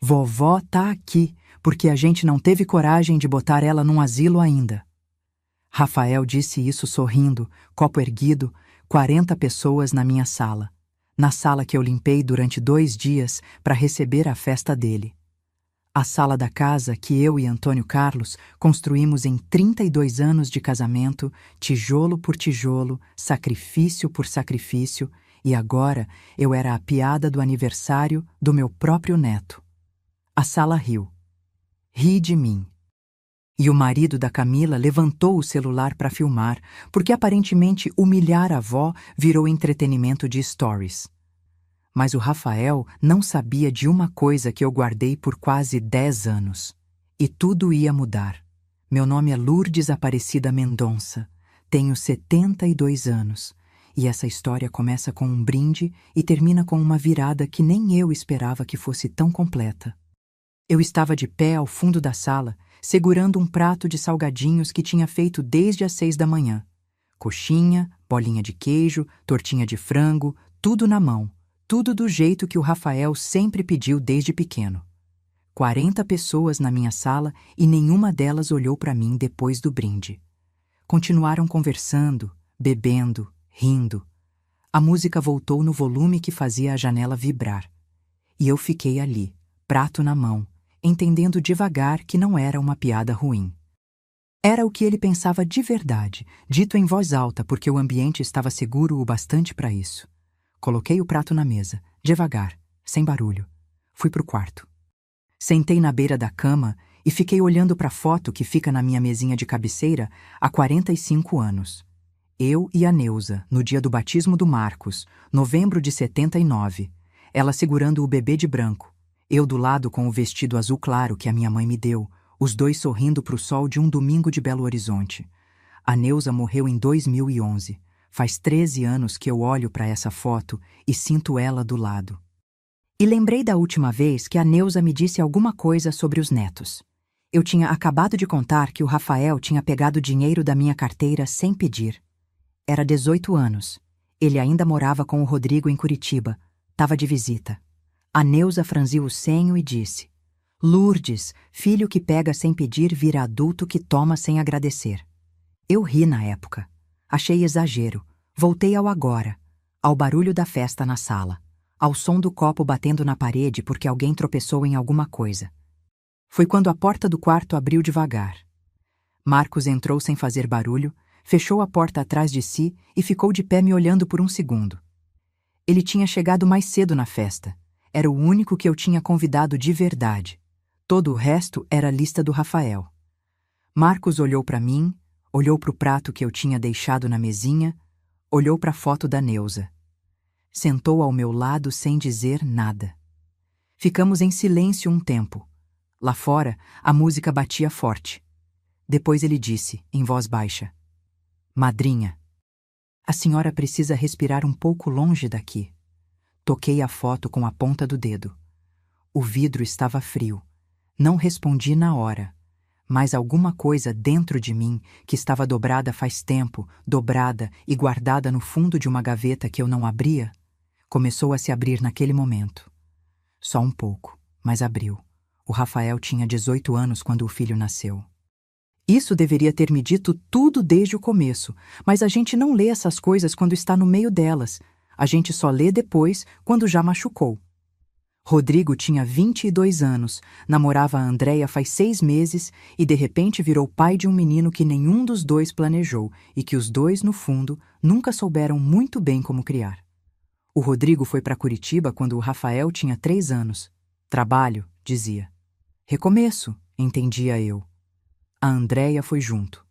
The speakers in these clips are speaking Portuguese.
Vovó tá aqui, porque a gente não teve coragem de botar ela num asilo ainda. Rafael disse isso sorrindo, copo erguido, 40 pessoas na minha sala. Na sala que eu limpei durante 2 dias para receber a festa dele. A sala da casa que eu e Antônio Carlos construímos em 32 anos de casamento, tijolo por tijolo, sacrifício por sacrifício, e agora eu era a piada do aniversário do meu próprio neto. A sala riu. Ri de mim. E o marido da Camila levantou o celular para filmar, porque aparentemente humilhar a avó virou entretenimento de stories. Mas o Rafael não sabia de uma coisa que eu guardei por quase 10 anos. E tudo ia mudar. Meu nome é Lourdes Aparecida Mendonça. Tenho 72 anos. E essa história começa com um brinde e termina com uma virada que nem eu esperava que fosse tão completa. Eu estava de pé ao fundo da sala, segurando um prato de salgadinhos que tinha feito desde as 6 da manhã. Coxinha, bolinha de queijo, tortinha de frango, tudo na mão. Tudo do jeito que o Rafael sempre pediu desde pequeno. 40 pessoas na minha sala e nenhuma delas olhou para mim depois do brinde. Continuaram conversando, bebendo, rindo. A música voltou no volume que fazia a janela vibrar. E eu fiquei ali, prato na mão, entendendo devagar que não era uma piada ruim. Era o que ele pensava de verdade, dito em voz alta porque o ambiente estava seguro o bastante para isso. Coloquei o prato na mesa, devagar, sem barulho. Fui pro quarto. Sentei na beira da cama e fiquei olhando para a foto que fica na minha mesinha de cabeceira há 45 anos. Eu e a Neuza, no dia do batismo do Marcos, novembro de 79. Ela segurando o bebê de branco. Eu do lado com o vestido azul claro que a minha mãe me deu, os dois sorrindo pro sol de um domingo de Belo Horizonte. A Neuza morreu em 2011. Faz 13 anos que eu olho para essa foto e sinto ela do lado. E lembrei da última vez que a Neuza me disse alguma coisa sobre os netos. Eu tinha acabado de contar que o Rafael tinha pegado dinheiro da minha carteira sem pedir. Era 18 anos. Ele ainda morava com o Rodrigo em Curitiba. Tava de visita. A Neuza franziu o senho e disse: Lourdes, filho que pega sem pedir vira adulto que toma sem agradecer. Eu ri na época. Achei exagero. Voltei ao agora, ao barulho da festa na sala, ao som do copo batendo na parede porque alguém tropeçou em alguma coisa. Foi quando a porta do quarto abriu devagar. Marcos entrou sem fazer barulho, fechou a porta atrás de si e ficou de pé me olhando por um segundo. Ele tinha chegado mais cedo na festa. Era o único que eu tinha convidado de verdade. Todo o resto era a lista do Rafael. Marcos olhou para mim, olhou para o prato que eu tinha deixado na mesinha, olhou para a foto da Neuza. Sentou ao meu lado sem dizer nada. Ficamos em silêncio um tempo. Lá fora, a música batia forte. Depois ele disse, em voz baixa: Madrinha, a senhora precisa respirar um pouco longe daqui. Toquei a foto com a ponta do dedo. O vidro estava frio. Não respondi na hora. Mas alguma coisa dentro de mim, que estava dobrada faz tempo, dobrada e guardada no fundo de uma gaveta que eu não abria, começou a se abrir naquele momento. Só um pouco, mas abriu. O Rafael tinha 18 anos quando o filho nasceu. Isso deveria ter me dito tudo desde o começo, mas a gente não lê essas coisas quando está no meio delas. A gente só lê depois, quando já machucou. Rodrigo tinha 22 anos, namorava a Andréia faz 6 meses e de repente virou pai de um menino que nenhum dos dois planejou e que os dois, no fundo, nunca souberam muito bem como criar. O Rodrigo foi para Curitiba quando o Rafael tinha 3 anos. Trabalho, dizia. Recomeço, entendia eu. A Andréia foi junto.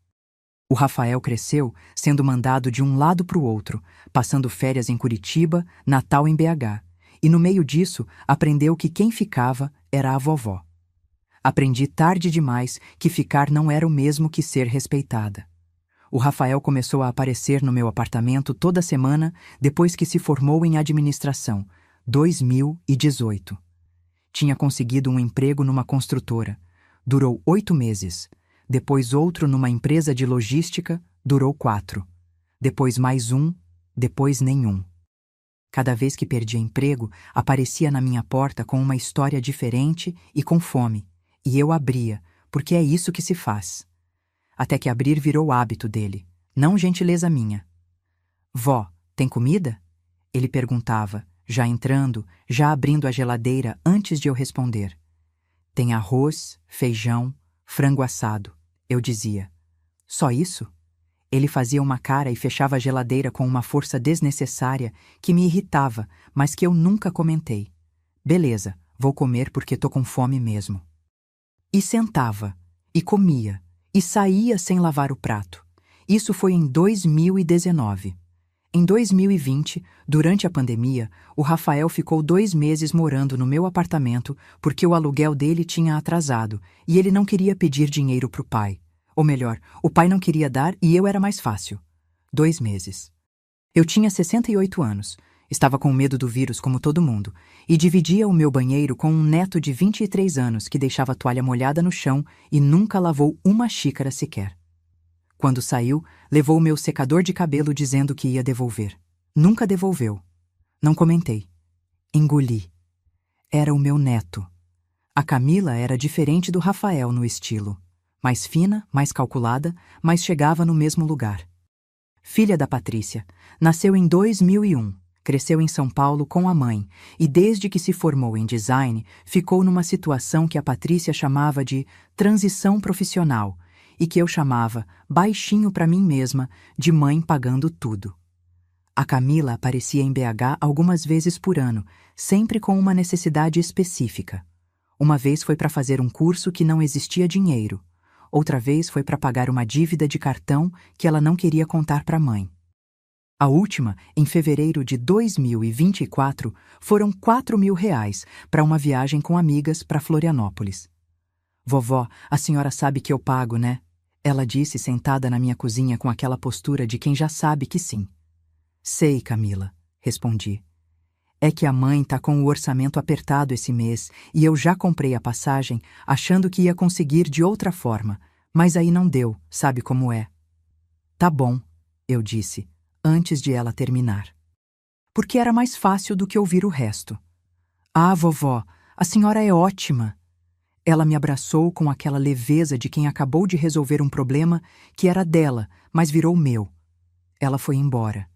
O Rafael cresceu sendo mandado de um lado para o outro, passando férias em Curitiba, Natal em BH. E no meio disso, aprendeu que quem ficava era a vovó. Aprendi tarde demais que ficar não era o mesmo que ser respeitada. O Rafael começou a aparecer no meu apartamento toda semana depois que se formou em administração, 2018. Tinha conseguido um emprego numa construtora. Durou 8 meses. Depois outro numa empresa de logística, durou 4. Depois mais um, depois nenhum. Cada vez que perdia emprego, aparecia na minha porta com uma história diferente e com fome, e eu abria, porque é isso que se faz. Até que abrir virou hábito dele, não gentileza minha. Vó, tem comida? Ele perguntava, já entrando, já abrindo a geladeira antes de eu responder. Tem arroz, feijão, frango assado, eu dizia. Só isso? Ele fazia uma cara e fechava a geladeira com uma força desnecessária que me irritava, mas que eu nunca comentei. Beleza, vou comer porque tô com fome mesmo. E sentava, e comia, e saía sem lavar o prato. Isso foi em 2019. Em 2020, durante a pandemia, o Rafael ficou 2 meses morando no meu apartamento porque o aluguel dele tinha atrasado e ele não queria pedir dinheiro pro pai. Ou melhor, o pai não queria dar e eu era mais fácil. 2 meses. Eu tinha 68 anos, estava com medo do vírus como todo mundo, e dividia o meu banheiro com um neto de 23 anos que deixava a toalha molhada no chão e nunca lavou uma xícara sequer. Quando saiu, levou o meu secador de cabelo dizendo que ia devolver. Nunca devolveu. Não comentei. Engoli. Era o meu neto. A Camila era diferente do Rafael no estilo. Mais fina, mais calculada, mas chegava no mesmo lugar. Filha da Patrícia, nasceu em 2001, cresceu em São Paulo com a mãe e desde que se formou em design, ficou numa situação que a Patrícia chamava de transição profissional e que eu chamava, baixinho para mim mesma, de mãe pagando tudo. A Camila aparecia em BH algumas vezes por ano, sempre com uma necessidade específica. Uma vez foi para fazer um curso que não existia dinheiro. Outra vez foi para pagar uma dívida de cartão que ela não queria contar para a mãe. A última, em fevereiro de 2024, foram R$ 4.000 para uma viagem com amigas para Florianópolis. Vovó, a senhora sabe que eu pago, né? Ela disse sentada na minha cozinha com aquela postura de quem já sabe que sim. Sei, Camila, respondi. É que a mãe tá com o orçamento apertado esse mês e eu já comprei a passagem achando que ia conseguir de outra forma, mas aí não deu, sabe como é. Tá bom, eu disse, antes de ela terminar. Porque era mais fácil do que ouvir o resto. Ah, vovó, a senhora é ótima. Ela me abraçou com aquela leveza de quem acabou de resolver um problema que era dela, mas virou meu. Ela foi embora.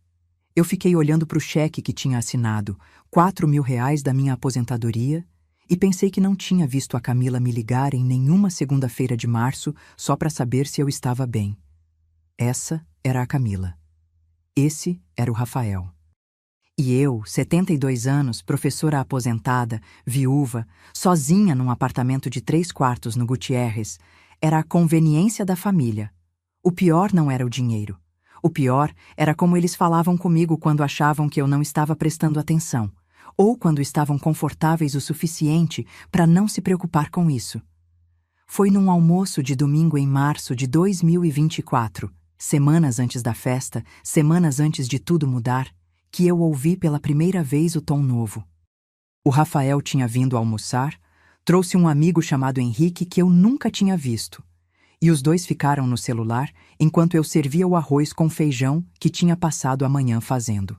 Eu fiquei olhando para o cheque que tinha assinado, R$ 4.000 da minha aposentadoria, e pensei que não tinha visto a Camila me ligar em nenhuma segunda-feira de março só para saber se eu estava bem. Essa era a Camila. Esse era o Rafael. E eu, 72 anos, professora aposentada, viúva, sozinha num apartamento de 3 quartos no Gutierrez, era a conveniência da família. O pior não era o dinheiro. O pior era como eles falavam comigo quando achavam que eu não estava prestando atenção, ou quando estavam confortáveis o suficiente para não se preocupar com isso. Foi num almoço de domingo em março de 2024, semanas antes da festa, semanas antes de tudo mudar, que eu ouvi pela primeira vez o tom novo. O Rafael tinha vindo almoçar, trouxe um amigo chamado Henrique que eu nunca tinha visto. E os dois ficaram no celular enquanto eu servia o arroz com feijão que tinha passado a manhã fazendo.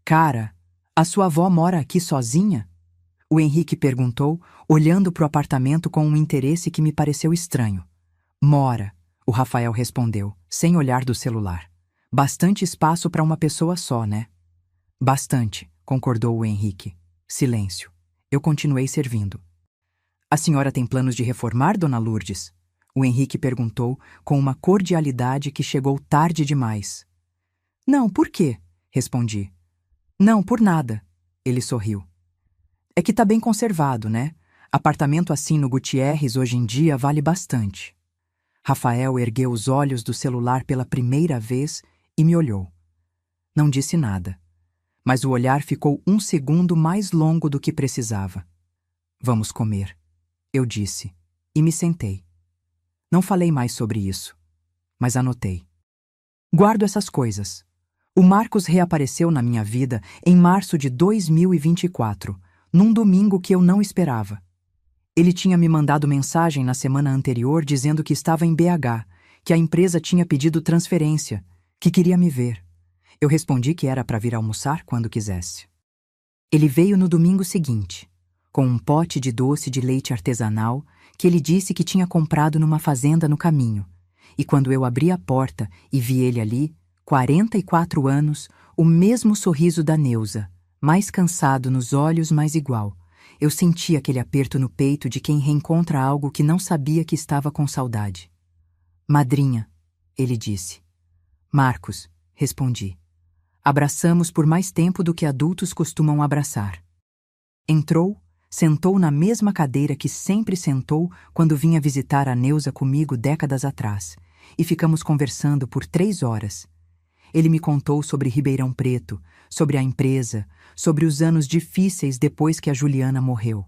Cara, a sua avó mora aqui sozinha? O Henrique perguntou, olhando para o apartamento com um interesse que me pareceu estranho. Mora, o Rafael respondeu, sem olhar do celular. Bastante espaço para uma pessoa só, né? Bastante, concordou o Henrique. Silêncio. Eu continuei servindo. A senhora tem planos de reformar, dona Lourdes? O Henrique perguntou com uma cordialidade que chegou tarde demais. Não, por quê? Respondi. Não, por nada. Ele sorriu. É que tá bem conservado, né? Apartamento assim no Gutierrez hoje em dia vale bastante. Rafael ergueu os olhos do celular pela primeira vez e me olhou. Não disse nada, mas o olhar ficou 1 segundo mais longo do que precisava. Vamos comer, eu disse, e me sentei. Não falei mais sobre isso, mas anotei. Guardo essas coisas. O Marcos reapareceu na minha vida em março de 2024, num domingo que eu não esperava. Ele tinha me mandado mensagem na semana anterior dizendo que estava em BH, que a empresa tinha pedido transferência, que queria me ver. Eu respondi que era para vir almoçar quando quisesse. Ele veio no domingo seguinte, com um pote de doce de leite artesanal que ele disse que tinha comprado numa fazenda no caminho, e quando eu abri a porta e vi ele ali, 44 anos, o mesmo sorriso da Neuza, mais cansado nos olhos, mas igual. Eu senti aquele aperto no peito de quem reencontra algo que não sabia que estava com saudade. Madrinha, ele disse. Marcos, respondi. Abraçamos por mais tempo do que adultos costumam abraçar. Entrou, sentou na mesma cadeira que sempre sentou quando vinha visitar a Neuza comigo décadas atrás, e ficamos conversando por 3 horas. Ele me contou sobre Ribeirão Preto, sobre a empresa, sobre os anos difíceis depois que a Juliana morreu.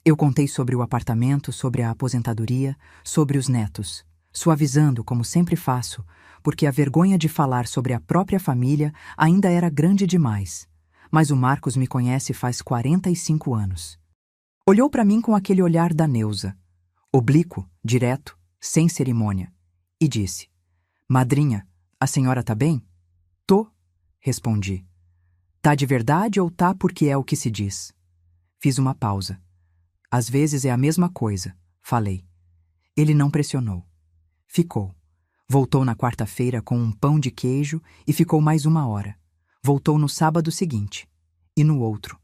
Eu contei sobre o apartamento, sobre a aposentadoria, sobre os netos, suavizando, como sempre faço, porque a vergonha de falar sobre a própria família ainda era grande demais. Mas o Marcos me conhece faz 45 anos. Olhou para mim com aquele olhar da Neuza, oblíquo, direto, sem cerimônia, e disse: Madrinha, a senhora tá bem? Tô, respondi. Tá de verdade ou tá porque é o que se diz? Fiz uma pausa. Às vezes é a mesma coisa, falei. Ele não pressionou. Ficou. Voltou na quarta-feira com um pão de queijo e ficou mais 1 hora. Voltou no sábado seguinte. E no outro.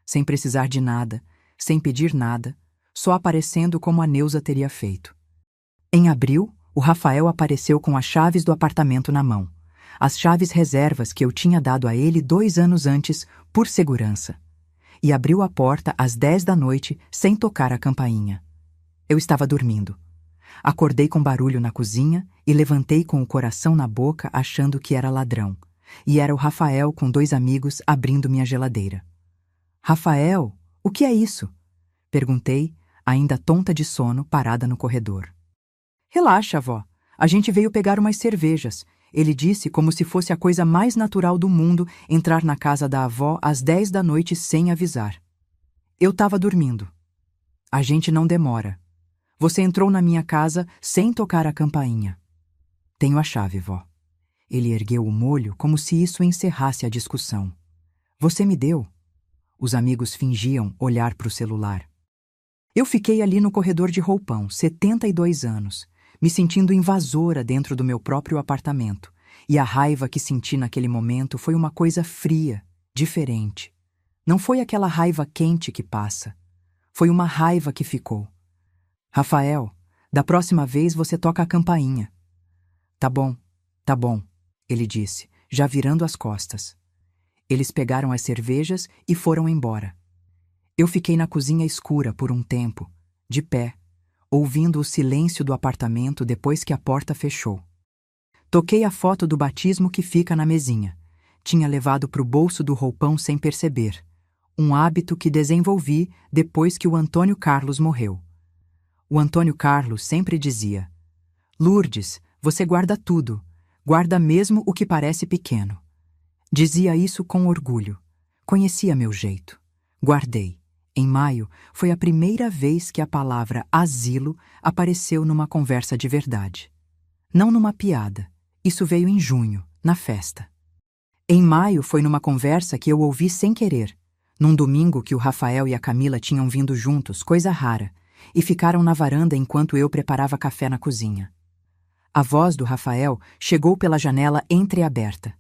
Sem precisar de nada, sem pedir nada, só aparecendo como a Neuza teria feito. Em abril, o Rafael apareceu com as chaves do apartamento na mão. As chaves reservas que eu tinha dado a ele 2 anos antes, por segurança. E abriu a porta às 10 da noite, sem tocar a campainha. Eu estava dormindo. Acordei com barulho na cozinha e levantei com o coração na boca achando que era ladrão. E era o Rafael com 2 amigos abrindo minha geladeira. Rafael, o que é isso? Perguntei, ainda tonta de sono, parada no corredor. Relaxa, avó. A gente veio pegar umas cervejas. Ele disse como se fosse a coisa mais natural do mundo entrar na casa da avó às 10 da noite sem avisar. Eu estava dormindo. A gente não demora. Você entrou na minha casa sem tocar a campainha. Tenho a chave, vó. Ele ergueu o molho como se isso encerrasse a discussão. Você me deu. Os amigos fingiam olhar para o celular. Eu fiquei ali no corredor de roupão, 72 anos, me sentindo invasora dentro do meu próprio apartamento, e a raiva que senti naquele momento foi uma coisa fria, diferente. Não foi aquela raiva quente que passa. Foi uma raiva que ficou. Rafael, da próxima vez você toca a campainha. Tá bom, ele disse, já virando as costas. Eles pegaram as cervejas e foram embora. Eu fiquei na cozinha escura por um tempo, de pé, ouvindo o silêncio do apartamento depois que a porta fechou. Toquei a foto do batismo que fica na mesinha. Tinha levado para o bolso do roupão sem perceber. Um hábito que desenvolvi depois que o Antônio Carlos morreu. O Antônio Carlos sempre dizia: Lourdes, você guarda tudo, guarda mesmo o que parece pequeno. Dizia isso com orgulho. Conhecia meu jeito. Guardei. Em maio, foi a primeira vez que a palavra asilo apareceu numa conversa de verdade. Não numa piada. Isso veio em junho, na festa. Em maio foi numa conversa que eu ouvi sem querer, num domingo que o Rafael e a Camila tinham vindo juntos, coisa rara, e ficaram na varanda enquanto eu preparava café na cozinha. A voz do Rafael chegou pela janela entreaberta.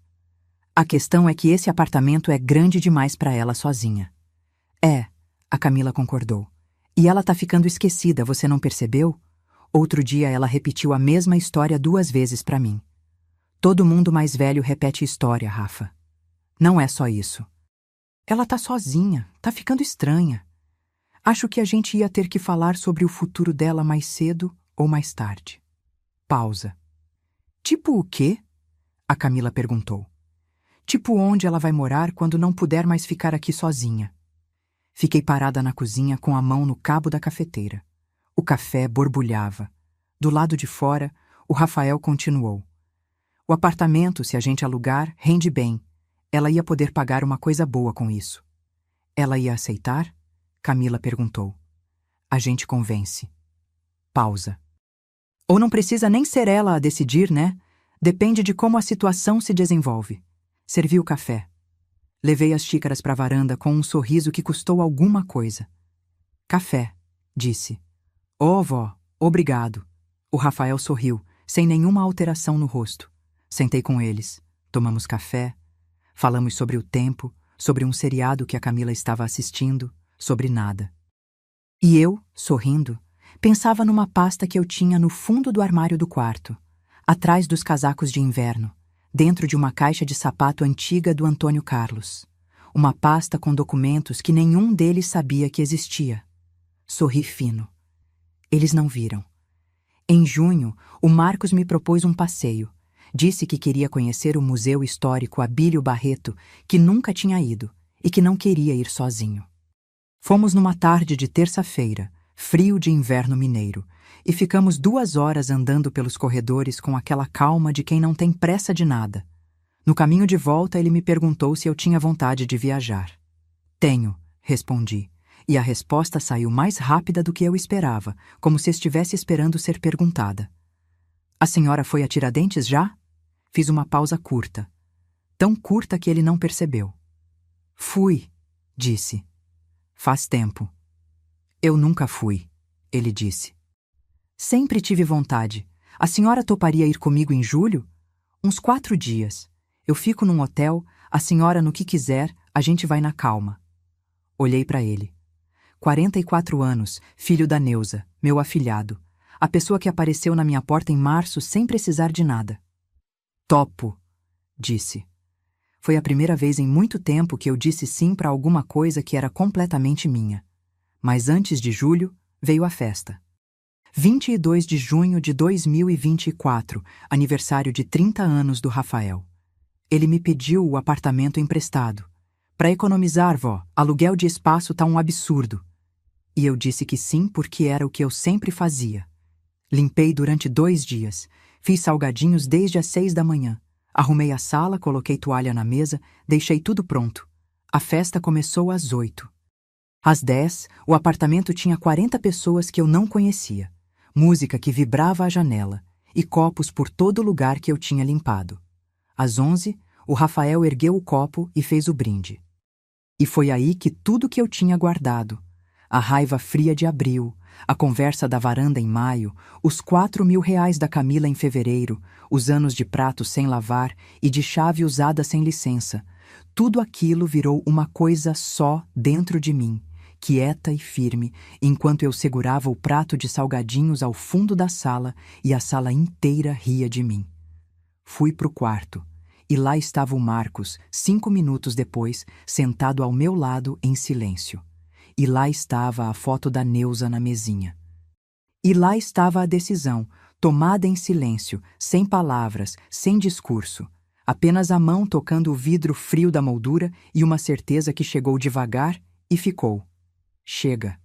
A questão é que esse apartamento é grande demais para ela sozinha. É, a Camila concordou. E ela tá ficando esquecida, você não percebeu? Outro dia ela repetiu a mesma história 2 vezes para mim. Todo mundo mais velho repete história, Rafa. Não é só isso. Ela tá sozinha, tá ficando estranha. Acho que a gente ia ter que falar sobre o futuro dela mais cedo ou mais tarde. Pausa. Tipo o quê? A Camila perguntou. Tipo onde ela vai morar quando não puder mais ficar aqui sozinha. Fiquei parada na cozinha com a mão no cabo da cafeteira. O café borbulhava. Do lado de fora, o Rafael continuou. O apartamento, se a gente alugar, rende bem. Ela ia poder pagar uma coisa boa com isso. Ela ia aceitar? Camila perguntou. A gente convence. Pausa. Ou não precisa nem ser ela a decidir, né? Depende de como a situação se desenvolve. Servi o café. Levei as xícaras para a varanda com um sorriso que custou alguma coisa. Café, disse. Oh, vó, obrigado. O Rafael sorriu, sem nenhuma alteração no rosto. Sentei com eles. Tomamos café. Falamos sobre o tempo, sobre um seriado que a Camila estava assistindo, sobre nada. E eu, sorrindo, pensava numa pasta que eu tinha no fundo do armário do quarto, atrás dos casacos de inverno, dentro de uma caixa de sapato antiga do Antônio Carlos. Uma pasta com documentos que nenhum deles sabia que existia. Sorri fino. Eles não viram. Em junho, o Marcos me propôs um passeio. Disse que queria conhecer o Museu Histórico Abílio Barreto, que nunca tinha ido, e que não queria ir sozinho. Fomos numa tarde de terça-feira, frio de inverno mineiro, e ficamos 2 horas andando pelos corredores com aquela calma de quem não tem pressa de nada. No caminho de volta, ele me perguntou se eu tinha vontade de viajar. Tenho, respondi, e a resposta saiu mais rápida do que eu esperava, como se estivesse esperando ser perguntada. A senhora foi a Tiradentes já? Fiz uma pausa curta, tão curta que ele não percebeu. Fui, disse. Faz tempo. Eu nunca fui, ele disse. Sempre tive vontade. A senhora toparia ir comigo em julho? Uns 4 dias. Eu fico num hotel, a senhora no que quiser, a gente vai na calma. Olhei para ele. 44 anos, filho da Neuza, meu afilhado. A pessoa que apareceu na minha porta em março sem precisar de nada. Topo, disse. Foi a primeira vez em muito tempo que eu disse sim para alguma coisa que era completamente minha. Mas antes de julho, veio a festa. 22 de junho de 2024, aniversário de 30 anos do Rafael. Ele me pediu o apartamento emprestado. Para economizar, vó, aluguel de espaço tá um absurdo. E eu disse que sim porque era o que eu sempre fazia. Limpei durante 2 dias. Fiz salgadinhos desde as 6 da manhã. Arrumei a sala, coloquei toalha na mesa, deixei tudo pronto. A festa começou às 8. Às 10, o apartamento tinha 40 pessoas que eu não conhecia. Música que vibrava à janela e copos por todo lugar que eu tinha limpado. Às 11, o Rafael ergueu o copo e fez o brinde. E foi aí que tudo que eu tinha guardado, a raiva fria de abril, a conversa da varanda em maio, os 4.000 reais da Camila em fevereiro, os anos de prato sem lavar e de chave usada sem licença, tudo aquilo virou uma coisa só dentro de mim, quieta e firme, enquanto eu segurava o prato de salgadinhos ao fundo da sala e a sala inteira ria de mim. Fui pro quarto, e lá estava o Marcos, 5 minutos depois, sentado ao meu lado em silêncio. E lá estava a foto da Neuza na mesinha. E lá estava a decisão, tomada em silêncio, sem palavras, sem discurso. Apenas a mão tocando o vidro frio da moldura e uma certeza que chegou devagar e ficou. Chega.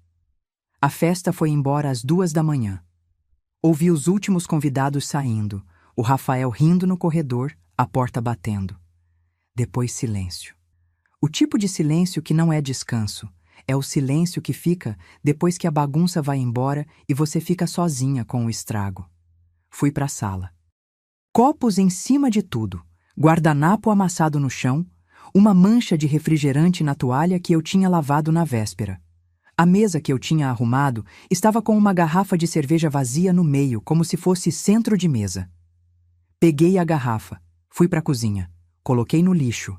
A festa foi embora às 2 da manhã. Ouvi os últimos convidados saindo, o Rafael rindo no corredor, a porta batendo. Depois silêncio. O tipo de silêncio que não é descanso. É o silêncio que fica depois que a bagunça vai embora e você fica sozinha com o estrago. Fui para a sala. Copos em cima de tudo, guardanapo amassado no chão, uma mancha de refrigerante na toalha que eu tinha lavado na véspera. A mesa que eu tinha arrumado estava com uma garrafa de cerveja vazia no meio, como se fosse centro de mesa. Peguei a garrafa, fui para a cozinha, coloquei no lixo.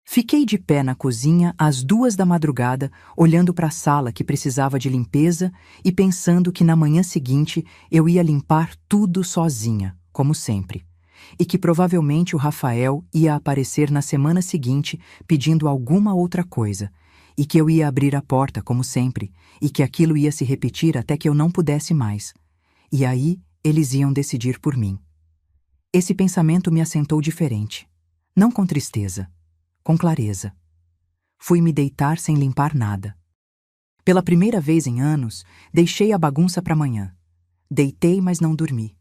Fiquei de pé na cozinha às 2 da madrugada, olhando para a sala que precisava de limpeza e pensando que na manhã seguinte eu ia limpar tudo sozinha, como sempre, e que provavelmente o Rafael ia aparecer na semana seguinte pedindo alguma outra coisa, e que eu ia abrir a porta, como sempre, e que aquilo ia se repetir até que eu não pudesse mais. E aí eles iam decidir por mim. Esse pensamento me assentou diferente, não com tristeza, com clareza. Fui me deitar sem limpar nada. Pela primeira vez em anos, deixei a bagunça para amanhã. Deitei, mas não dormi.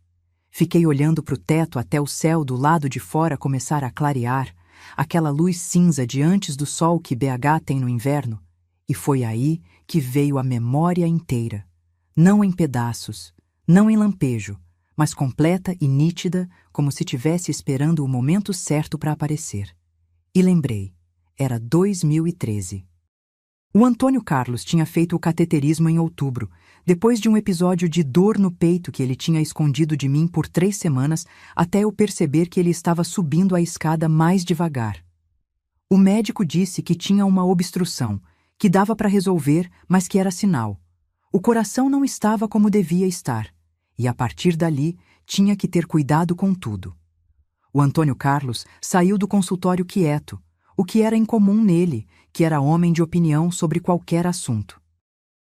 Fiquei olhando para o teto até o céu do lado de fora começar a clarear, aquela luz cinza de antes do sol que BH tem no inverno, e foi aí que veio a memória inteira. Não em pedaços, não em lampejo, mas completa e nítida, como se tivesse esperando o momento certo para aparecer. E lembrei, Era 2013. O Antônio Carlos tinha feito o cateterismo em outubro, depois de um episódio de dor no peito que ele tinha escondido de mim por 3 semanas, até eu perceber que ele estava subindo a escada mais devagar. O médico disse que tinha uma obstrução, que dava para resolver, mas que era sinal. O coração não estava como devia estar, e a partir dali tinha que ter cuidado com tudo. O Antônio Carlos saiu do consultório quieto, o que era incomum nele, que era homem de opinião sobre qualquer assunto.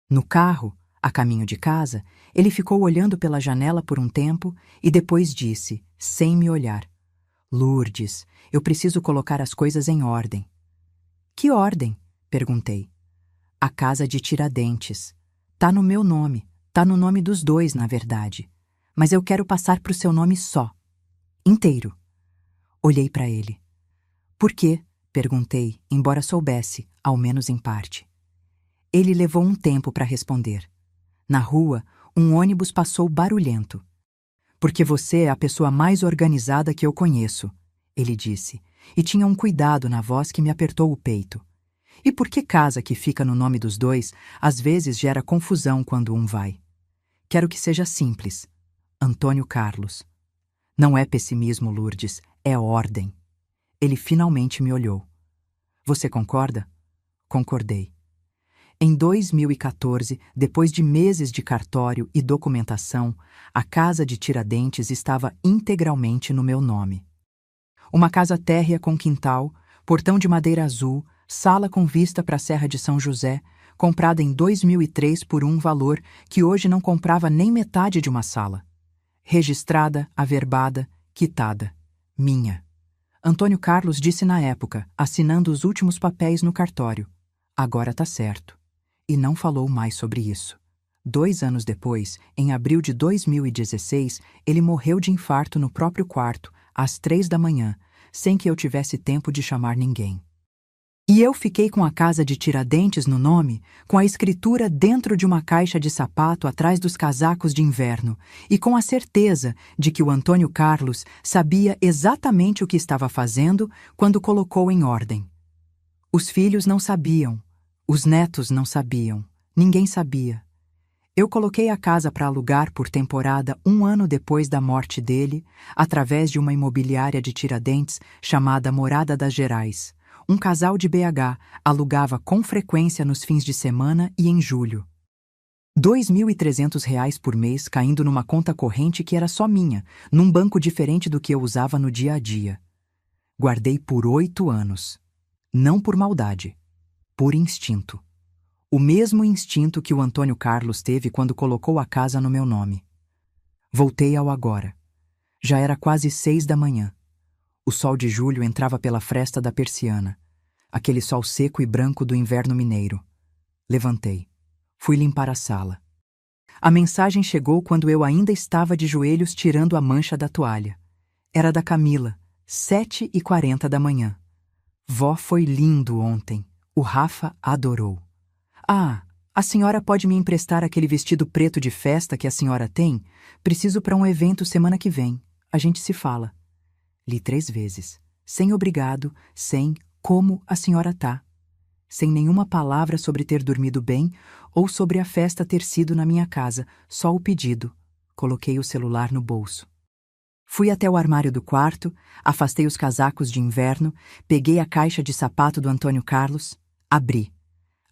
No carro, a caminho de casa, ele ficou olhando pela janela por um tempo e depois disse, sem me olhar: Lourdes, eu preciso colocar as coisas em ordem. Que ordem? Perguntei. A casa de Tiradentes. Tá no meu nome, tá no nome dos dois, na verdade. Mas eu quero passar pro seu nome só. Inteiro. Olhei para ele. Por quê? Perguntei, embora soubesse, ao menos em parte. Ele levou um tempo para responder. Na rua, um ônibus passou barulhento. Porque você é a pessoa mais organizada que eu conheço, ele disse, e tinha um cuidado na voz que me apertou o peito. E por que casa que fica no nome dos dois, às vezes gera confusão quando um vai? Quero que seja simples. Antônio Carlos. Não é pessimismo, Lourdes, é ordem. Ele finalmente me olhou. Você concorda? Concordei. Em 2014, depois de meses de cartório e documentação, a casa de Tiradentes estava integralmente no meu nome. Uma casa térrea com quintal, portão de madeira azul, sala com vista para a Serra de São José, comprada em 2003 por um valor que hoje não comprava nem metade de uma sala. Registrada, averbada, quitada. Minha. Antônio Carlos disse na época, assinando os últimos papéis no cartório. Agora tá certo. E não falou mais sobre isso. 2 anos depois, em abril de 2016, ele morreu de infarto no próprio quarto, às 3 da manhã, sem que eu tivesse tempo de chamar ninguém. E eu fiquei com a casa de Tiradentes no nome, com a escritura dentro de uma caixa de sapato atrás dos casacos de inverno, e com a certeza de que o Antônio Carlos sabia exatamente o que estava fazendo quando colocou em ordem. Os filhos não sabiam, os netos não sabiam, ninguém sabia. Eu coloquei a casa para alugar por temporada 1 ano depois da morte dele, através de uma imobiliária de Tiradentes chamada Morada das Gerais. Um casal de BH alugava com frequência nos fins de semana e em julho. R$ 2.300 por mês caindo numa conta corrente que era só minha, num banco diferente do que eu usava no dia a dia. Guardei por 8 anos. Não por maldade, por instinto. O mesmo instinto que o Antônio Carlos teve quando colocou a casa no meu nome. Voltei ao agora. Já era quase 6 da manhã. O sol de julho entrava pela fresta da persiana, aquele sol seco e branco do inverno mineiro. Levantei. Fui limpar a sala. A mensagem chegou quando eu ainda estava de joelhos tirando a mancha da toalha. Era da Camila, 7h40 da manhã. Vó, foi lindo ontem. O Rafa adorou. Ah, a senhora pode me emprestar aquele vestido preto de festa que a senhora tem? Preciso para um evento semana que vem. A gente se fala. Li 3 vezes, sem obrigado, sem como a senhora tá. Sem nenhuma palavra sobre ter dormido bem ou sobre a festa ter sido na minha casa, só o pedido. Coloquei o celular no bolso. Fui até o armário do quarto, afastei os casacos de inverno, peguei a caixa de sapato do Antônio Carlos, abri.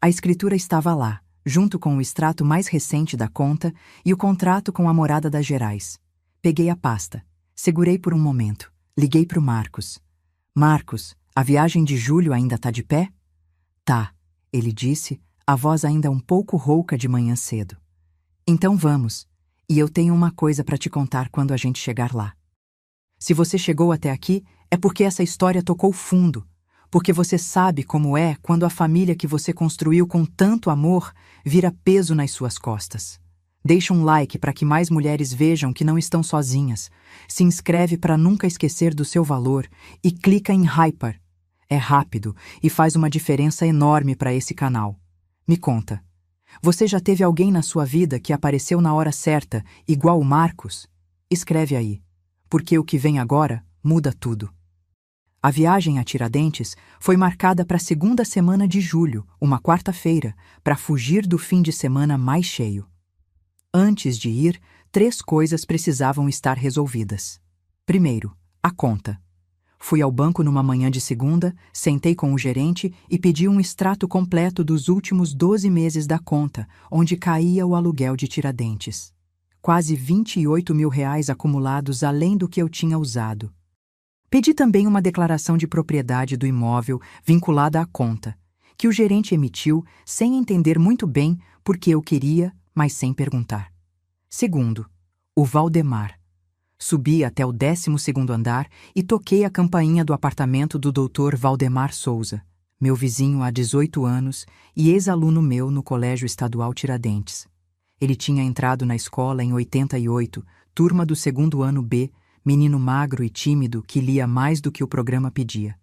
A escritura estava lá, junto com o extrato mais recente da conta e o contrato com a Morada das Gerais. Peguei a pasta, segurei por um momento. Liguei pro Marcos. Marcos, a viagem de julho ainda tá de pé? Tá, ele disse, a voz ainda um pouco rouca de manhã cedo. Então vamos, e eu tenho uma coisa para te contar quando a gente chegar lá. Se você chegou até aqui, é porque essa história tocou fundo, porque você sabe como é quando a família que você construiu com tanto amor vira peso nas suas costas. Deixa um like para que mais mulheres vejam que não estão sozinhas. Se inscreve para nunca esquecer do seu valor e clica em Hyper. É rápido e faz uma diferença enorme para esse canal. Me conta, você já teve alguém na sua vida que apareceu na hora certa, igual o Marcos? Escreve aí, porque o que vem agora muda tudo. A viagem a Tiradentes foi marcada para a segunda semana de julho, uma quarta-feira, para fugir do fim de semana mais cheio. Antes de ir, 3 coisas precisavam estar resolvidas. Primeiro, a conta. Fui ao banco numa manhã de segunda, sentei com o gerente e pedi um extrato completo dos últimos 12 meses da conta, onde caía o aluguel de Tiradentes. Quase R$ 28.000 acumulados além do que eu tinha usado. Pedi também uma declaração de propriedade do imóvel vinculada à conta, que o gerente emitiu sem entender muito bem por que eu queria, mas sem perguntar. Segundo, o Valdemar. Subi até o 12º andar e toquei a campainha do apartamento do Dr. Valdemar Souza, meu vizinho há 18 anos e ex-aluno meu no Colégio Estadual Tiradentes. Ele tinha entrado na escola em 88, turma do 2º ano B, menino magro e tímido que lia mais do que o programa pedia.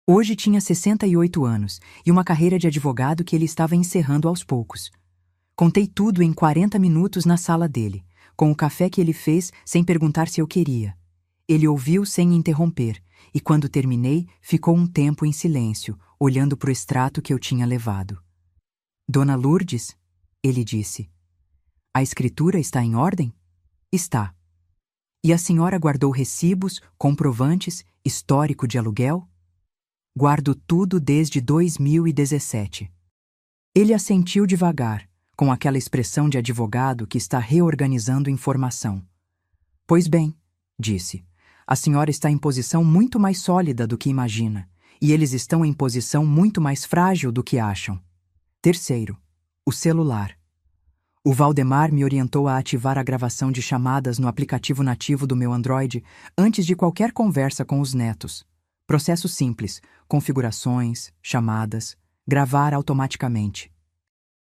Hoje tinha 68 anos e uma carreira de advogado que ele estava encerrando aos poucos. Contei tudo em 40 minutos na sala dele, com o café que ele fez sem perguntar se eu queria. Ele ouviu sem interromper, e quando terminei, ficou um tempo em silêncio, olhando para o extrato que eu tinha levado. Dona Lourdes, ele disse, a escritura está em ordem? Está. E a senhora guardou recibos, comprovantes, histórico de aluguel? Guardo tudo desde 2017. Ele assentiu devagar, com aquela expressão de advogado que está reorganizando informação. Pois bem, disse, a senhora está em posição muito mais sólida do que imagina, e eles estão em posição muito mais frágil do que acham. Terceiro, o celular. O Valdemar me orientou a ativar a gravação de chamadas no aplicativo nativo do meu Android antes de qualquer conversa com os netos. Processo simples, configurações, chamadas, gravar automaticamente.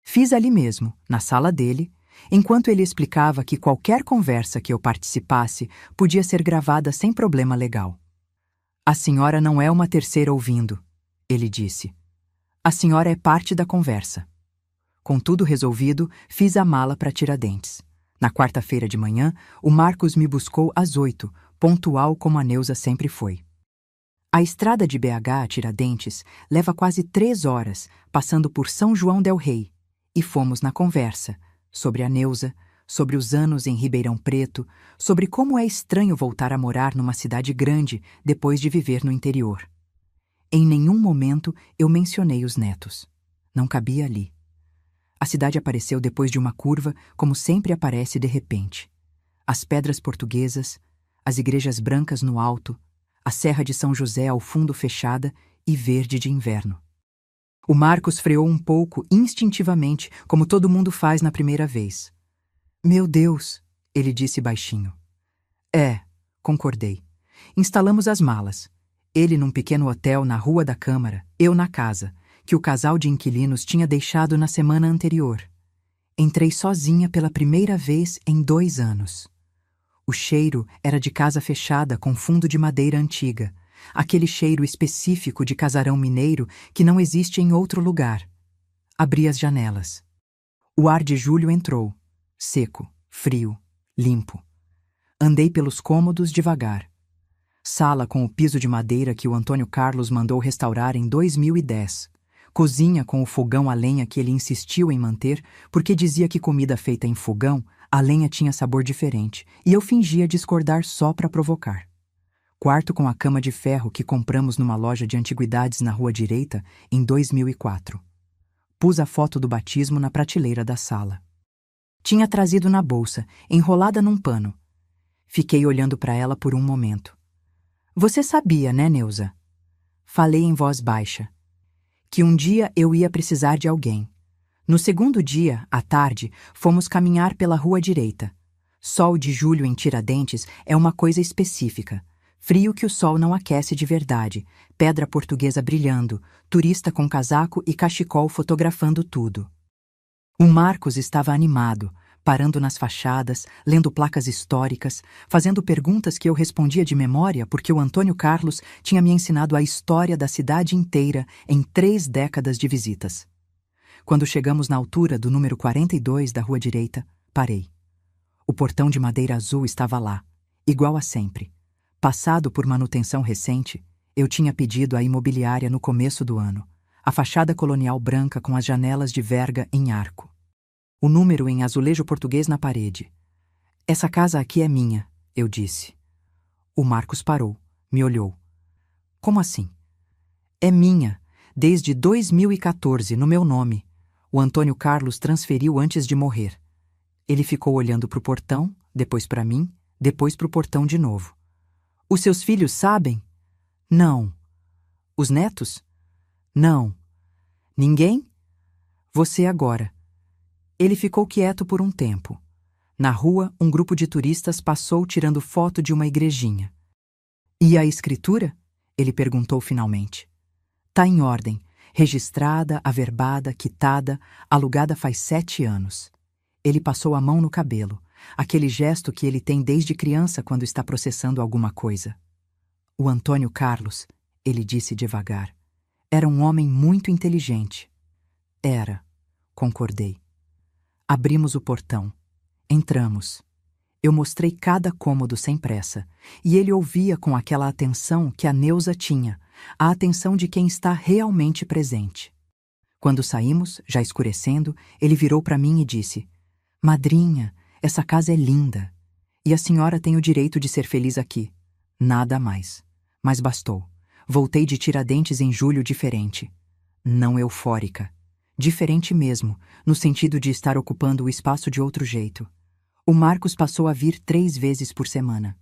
Fiz ali mesmo, na sala dele, enquanto ele explicava que qualquer conversa que eu participasse podia ser gravada sem problema legal. A senhora não é uma terceira ouvindo, ele disse. A senhora é parte da conversa. Com tudo resolvido, fiz a mala para Tiradentes. Na quarta-feira de manhã, o Marcos me buscou às 8, pontual como a Neuza sempre foi. A estrada de BH a Tiradentes leva quase 3 horas, passando por São João del Rei, e fomos na conversa, sobre a Neuza, sobre os anos em Ribeirão Preto, sobre como é estranho voltar a morar numa cidade grande depois de viver no interior. Em nenhum momento eu mencionei os netos. Não cabia ali. A cidade apareceu depois de uma curva, como sempre aparece de repente. As pedras portuguesas, as igrejas brancas no alto, a Serra de São José ao fundo fechada e verde de inverno. O Marcos freou um pouco instintivamente, como todo mundo faz na primeira vez. Meu Deus, ele disse baixinho. É, concordei. Instalamos as malas. Ele num pequeno hotel na Rua da Câmara, eu na casa, que o casal de inquilinos tinha deixado na semana anterior. Entrei sozinha pela primeira vez em 2 anos. O cheiro era de casa fechada com fundo de madeira antiga, aquele cheiro específico de casarão mineiro que não existe em outro lugar. Abri as janelas. O ar de julho entrou, seco, frio, limpo. Andei pelos cômodos devagar. Sala com o piso de madeira que o Antônio Carlos mandou restaurar em 2010. Cozinha com o fogão a lenha que ele insistiu em manter porque dizia que comida feita em fogão, a lenha tinha sabor diferente, e eu fingia discordar só para provocar. Quarto com a cama de ferro que compramos numa loja de antiguidades na Rua Direita em 2004. Pus a foto do batismo na prateleira da sala. Tinha trazido na bolsa, enrolada num pano. Fiquei olhando para ela por um momento. Você sabia, né, Neuza? Falei em voz baixa. Que um dia eu ia precisar de alguém. No segundo dia, à tarde, fomos caminhar pela Rua Direita. Sol de julho em Tiradentes é uma coisa específica. Frio que o sol não aquece de verdade, pedra portuguesa brilhando, turista com casaco e cachecol fotografando tudo. O Marcos estava animado, parando nas fachadas, lendo placas históricas, fazendo perguntas que eu respondia de memória porque o Antônio Carlos tinha me ensinado a história da cidade inteira em 3 décadas de visitas. Quando chegamos na altura do número 42 da Rua Direita, parei. O portão de madeira azul estava lá, igual a sempre. Passado por manutenção recente, Eu tinha pedido à imobiliária no começo do ano. A fachada colonial branca com as janelas de verga em arco. O número em azulejo português na parede. Essa casa aqui é minha, eu disse. O Marcos parou, me olhou. Como assim? É minha, desde 2014, no meu nome. O Antônio Carlos transferiu antes de morrer. Ele ficou olhando para o portão, depois para mim, depois para o portão de novo. Os seus filhos sabem? Não. Os netos? Não. Ninguém? Você agora. Ele ficou quieto por um tempo. Na rua, um grupo de turistas passou tirando foto de uma igrejinha. E a escritura? Ele perguntou finalmente. Tá em ordem, registrada, averbada, quitada, alugada faz 7 anos. Ele passou a mão no cabelo, aquele gesto que ele tem desde criança quando está processando alguma coisa. O Antônio Carlos, ele disse devagar, era um homem muito inteligente. Era, concordei. Abrimos o portão. Entramos. Eu mostrei cada cômodo sem pressa, e ele ouvia com aquela atenção que a Neuza tinha, a atenção de quem está realmente presente. Quando saímos, já escurecendo, ele virou para mim e disse: Madrinha, essa casa é linda, e a senhora tem o direito de ser feliz aqui. Nada mais. Mas bastou. Voltei de Tiradentes em julho diferente. Não eufórica. Diferente mesmo, no sentido de estar ocupando o espaço de outro jeito. O Marcos passou a vir 3 vezes por semana.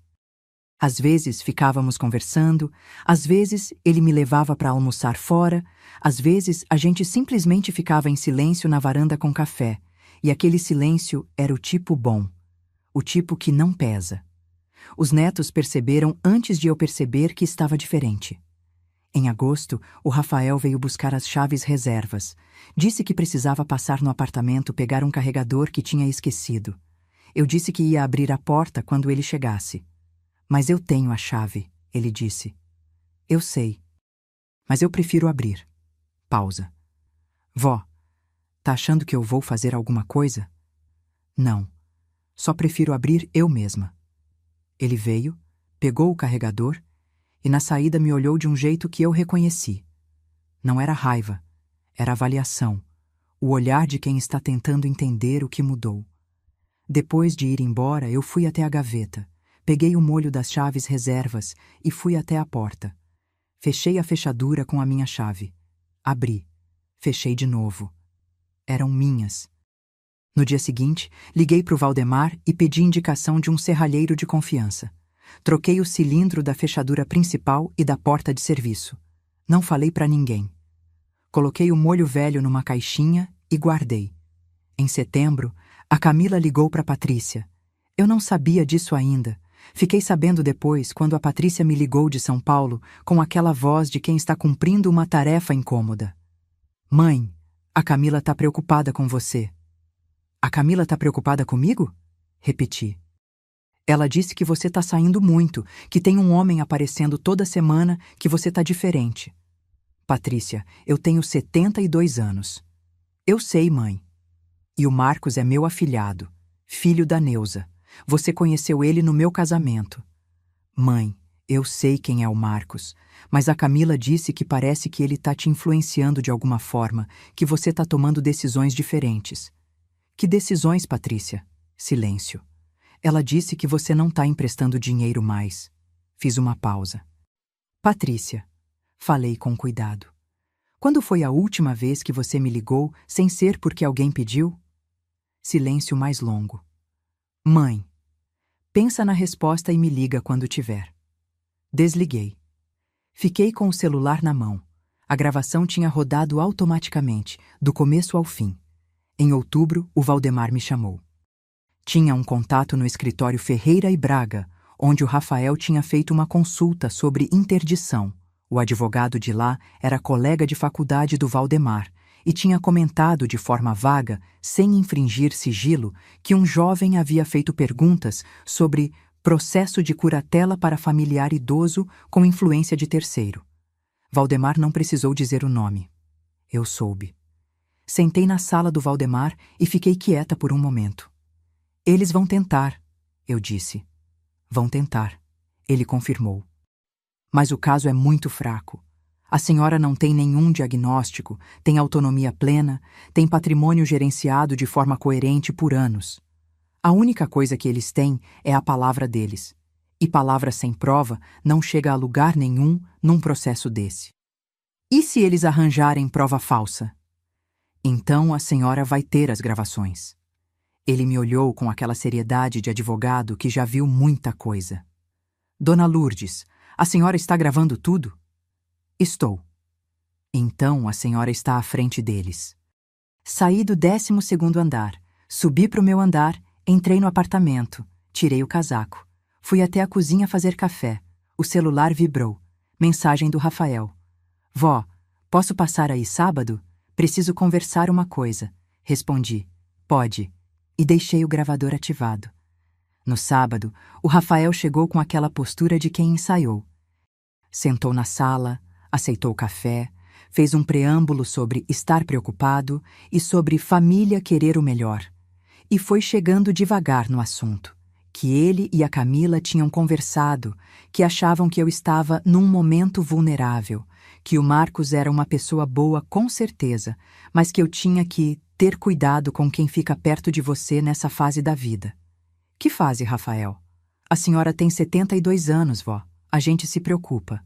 Às vezes ficávamos conversando, às vezes ele me levava para almoçar fora, às vezes a gente simplesmente ficava em silêncio na varanda com café, e aquele silêncio era o tipo bom, o tipo que não pesa. Os netos perceberam antes de eu perceber que estava diferente. Em agosto, o Rafael veio buscar as chaves reservas. Disse que precisava passar no apartamento pegar um carregador que tinha esquecido. Eu disse que ia abrir a porta quando ele chegasse. Mas eu tenho a chave, ele disse. Eu sei. Mas eu prefiro abrir. Pausa. Vó, tá achando que eu vou fazer alguma coisa? Não. Só prefiro abrir eu mesma. Ele veio, pegou o carregador e na saída me olhou de um jeito que eu reconheci. Não era raiva, era avaliação, o olhar de quem está tentando entender o que mudou. Depois de ir embora, eu fui até a gaveta, peguei o molho das chaves reservas e fui até a porta. Fechei a fechadura com a minha chave. Abri. Fechei de novo. Eram minhas. No dia seguinte, liguei para o Valdemar e pedi indicação de um serralheiro de confiança. Troquei o cilindro da fechadura principal e da porta de serviço. Não falei para ninguém. Coloquei o molho velho numa caixinha e guardei. Em setembro, a Camila ligou para Patrícia. Eu não sabia disso ainda. Fiquei sabendo depois, quando a Patrícia me ligou de São Paulo, com aquela voz de quem está cumprindo uma tarefa incômoda. Mãe, a Camila está preocupada com você. A Camila está preocupada comigo? Repeti. Ela disse que você está saindo muito, que tem um homem aparecendo toda semana, que você está diferente. Patrícia, eu tenho 72 anos. Eu sei, mãe. E o Marcos é meu afilhado, filho da Neuza. Você conheceu ele no meu casamento. Mãe, eu sei quem é o Marcos, mas a Camila disse que parece que ele está te influenciando de alguma forma, que você está tomando decisões diferentes. Que decisões, Patrícia? Silêncio. Ela disse que você não está emprestando dinheiro mais. Fiz uma pausa. Patrícia, falei com cuidado. Quando foi a última vez que você me ligou sem ser porque alguém pediu? Silêncio mais longo. Mãe, pensa na resposta e me liga quando tiver. Desliguei. Fiquei com o celular na mão. A gravação tinha rodado automaticamente, do começo ao fim. Em outubro, o Valdemar me chamou. Tinha um contato no escritório Ferreira e Braga, onde o Rafael tinha feito uma consulta sobre interdição. O advogado de lá era colega de faculdade do Valdemar e tinha comentado de forma vaga, sem infringir sigilo, que um jovem havia feito perguntas sobre processo de curatela para familiar idoso com influência de terceiro. Valdemar não precisou dizer o nome. Eu soube. Sentei na sala do Valdemar e fiquei quieta por um momento. Eles vão tentar, eu disse. Vão tentar, ele confirmou. Mas o caso é muito fraco. A senhora não tem nenhum diagnóstico, tem autonomia plena, tem patrimônio gerenciado de forma coerente por anos. A única coisa que eles têm é a palavra deles. E palavra sem prova não chega a lugar nenhum num processo desse. E se eles arranjarem prova falsa? Então a senhora vai ter as gravações. Ele me olhou com aquela seriedade de advogado que já viu muita coisa. Dona Lourdes, a senhora está gravando tudo? Estou. Então a senhora está à frente deles. Saí do 12º andar, subi para o meu andar, entrei no apartamento, tirei o casaco. Fui até a cozinha fazer café. O celular vibrou. Mensagem do Rafael. Vó, posso passar aí sábado? Preciso conversar uma coisa. Respondi. Pode. E deixei o gravador ativado. No sábado, o Rafael chegou com aquela postura de quem ensaiou. Sentou na sala, aceitou o café, fez um preâmbulo sobre estar preocupado e sobre família querer o melhor. E foi chegando devagar no assunto, que ele e a Camila tinham conversado, que achavam que eu estava num momento vulnerável, que o Marcos era uma pessoa boa com certeza, mas que eu tinha que ter cuidado com quem fica perto de você nessa fase da vida. Que fase, Rafael? A senhora tem 72 anos, vó. A gente se preocupa.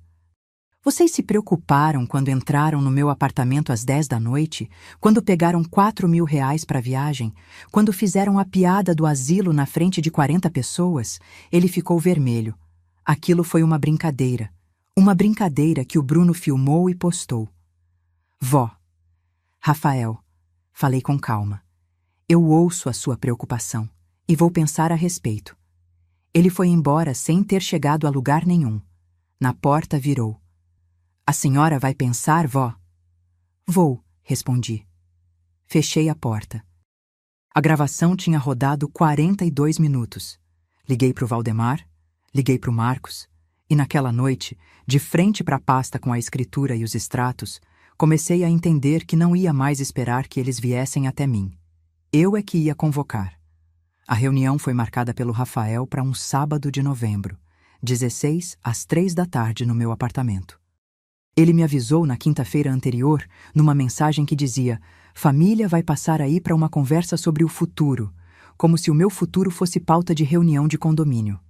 Vocês se preocuparam quando entraram no meu apartamento às 10 da noite, quando pegaram 4.000 reais para a viagem, quando fizeram a piada do asilo na frente de 40 pessoas? Ele ficou vermelho. Aquilo foi uma brincadeira. Uma brincadeira que o Bruno filmou e postou. Vó. Rafael, falei com calma. Eu ouço a sua preocupação e vou pensar a respeito. Ele foi embora sem ter chegado a lugar nenhum. Na porta virou. A senhora vai pensar, vó? Vou, respondi. Fechei a porta. A gravação tinha rodado 42 minutos. Liguei para o Valdemar, liguei para o Marcos, e naquela noite, de frente para a pasta com a escritura e os extratos, comecei a entender que não ia mais esperar que eles viessem até mim. Eu é que ia convocar. A reunião foi marcada pelo Rafael para um sábado de novembro, 16 às 3 da tarde no meu apartamento. Ele me avisou na quinta-feira anterior, numa mensagem que dizia: família vai passar aí para uma conversa sobre o futuro, como se o meu futuro fosse pauta de reunião de condomínio.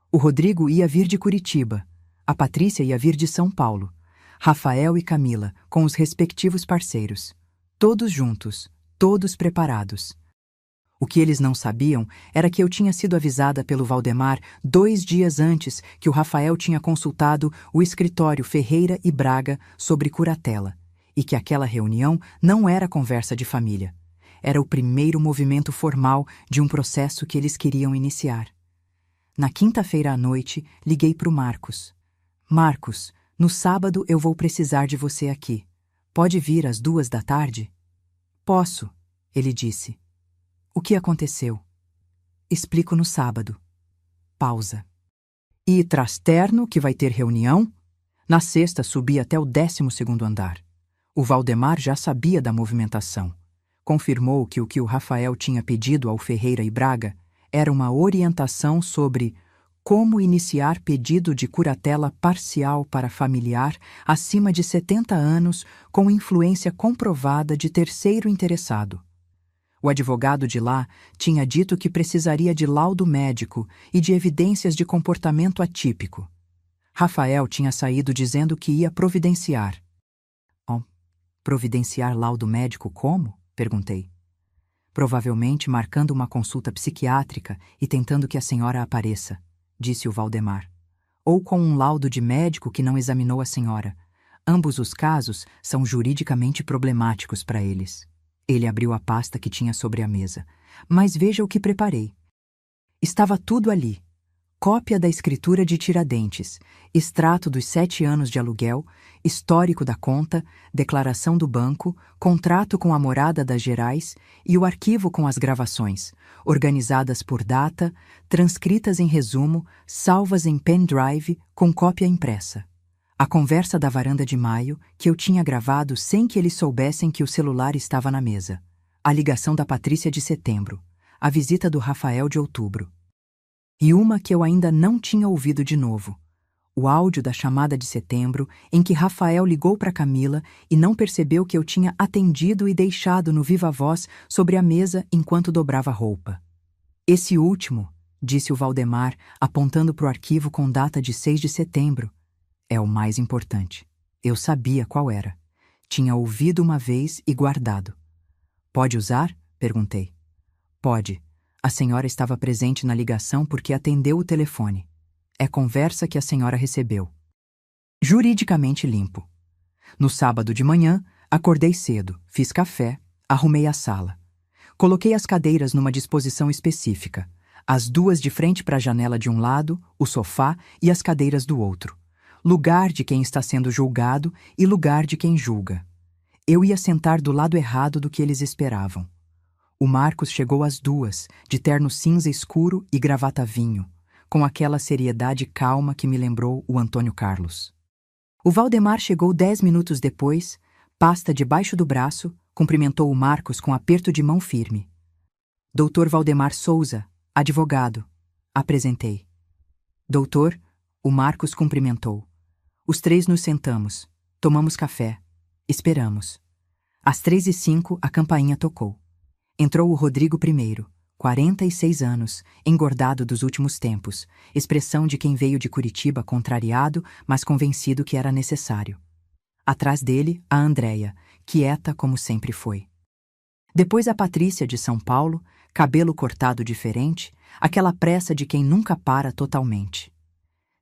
O Rodrigo ia vir de Curitiba, a Patrícia ia vir de São Paulo, Rafael e Camila, com os respectivos parceiros. Todos juntos, todos preparados. O que eles não sabiam era que eu tinha sido avisada pelo Valdemar 2 dias antes que o Rafael tinha consultado o escritório Ferreira e Braga sobre curatela, e que aquela reunião não era conversa de família. Era o primeiro movimento formal de um processo que eles queriam iniciar. Na quinta-feira à noite, liguei para o Marcos. Marcos, no sábado eu vou precisar de você aqui. Pode vir às 2 da tarde? Posso, ele disse. O que aconteceu? Explico no sábado. Pausa. E traz terno que vai ter reunião? Na sexta subi até o 12º andar. O Valdemar já sabia da movimentação. Confirmou que o Rafael tinha pedido ao Ferreira e Braga era uma orientação sobre como iniciar pedido de curatela parcial para familiar acima de 70 anos com influência comprovada de terceiro interessado. O advogado de lá tinha dito que precisaria de laudo médico e de evidências de comportamento atípico. Rafael tinha saído dizendo que ia providenciar. Oh, providenciar laudo médico como? Perguntei. Provavelmente marcando uma consulta psiquiátrica e tentando que a senhora apareça, disse o Valdemar. Ou com um laudo de médico que não examinou a senhora. Ambos os casos são juridicamente problemáticos para eles. Ele abriu a pasta que tinha sobre a mesa. Mas veja o que preparei. Estava tudo ali. Cópia da escritura de Tiradentes, extrato dos 7 anos de aluguel, histórico da conta, declaração do banco, contrato com a morada das Gerais e o arquivo com as gravações, organizadas por data, transcritas em resumo, salvas em pendrive com cópia impressa. A conversa da varanda de maio, que eu tinha gravado sem que eles soubessem que o celular estava na mesa. A ligação da Patrícia de setembro. A visita do Rafael de outubro. E uma que eu ainda não tinha ouvido de novo. o áudio da chamada de setembro em que Rafael ligou para Camila e não percebeu que eu tinha atendido e deixado no viva-voz sobre a mesa enquanto dobrava roupa. Esse último, disse o Valdemar, apontando para o arquivo com data de 6 de setembro, é o mais importante. Eu sabia qual era. Tinha ouvido uma vez e guardado. Pode usar? Perguntei. Pode. A senhora estava presente na ligação porque atendeu o telefone. É conversa que a senhora recebeu. Juridicamente limpo. No sábado de manhã, acordei cedo, fiz café, arrumei a sala. Coloquei as cadeiras numa disposição específica. As duas de frente para a janela de um lado, o sofá e as cadeiras do outro. Lugar de quem está sendo julgado e lugar de quem julga. Eu ia sentar do lado errado do que eles esperavam. O Marcos chegou às 2, de terno cinza escuro e gravata vinho, com aquela seriedade calma que me lembrou o Antônio Carlos. O Valdemar chegou 10 minutos depois, pasta debaixo do braço, cumprimentou o Marcos com aperto de mão firme. Doutor Valdemar Souza, advogado. Apresentei. Doutor, o Marcos cumprimentou. Os três nos sentamos, tomamos café, esperamos. Às 3h05, a campainha tocou. Entrou o Rodrigo primeiro, 46 anos, engordado dos últimos tempos, expressão de quem veio de Curitiba contrariado, mas convencido que era necessário. Atrás dele, a Andréia, quieta como sempre foi. Depois a Patrícia de São Paulo, cabelo cortado diferente, aquela pressa de quem nunca para totalmente.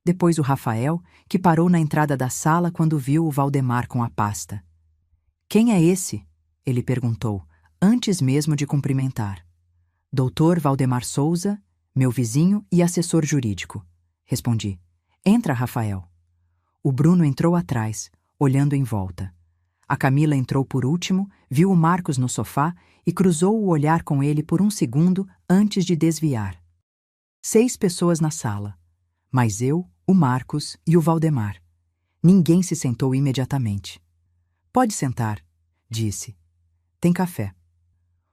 Depois o Rafael, que parou na entrada da sala quando viu o Valdemar com a pasta. Quem é esse? Ele perguntou, antes mesmo de cumprimentar. Doutor Valdemar Souza, meu vizinho e assessor jurídico. Respondi. Entra, Rafael. O Bruno entrou atrás, olhando em volta. A Camila entrou por último, viu o Marcos no sofá e cruzou o olhar com ele por um segundo antes de desviar. 6 pessoas na sala. Mas eu, o Marcos e o Valdemar. Ninguém se sentou imediatamente. Pode sentar, disse. Tem café.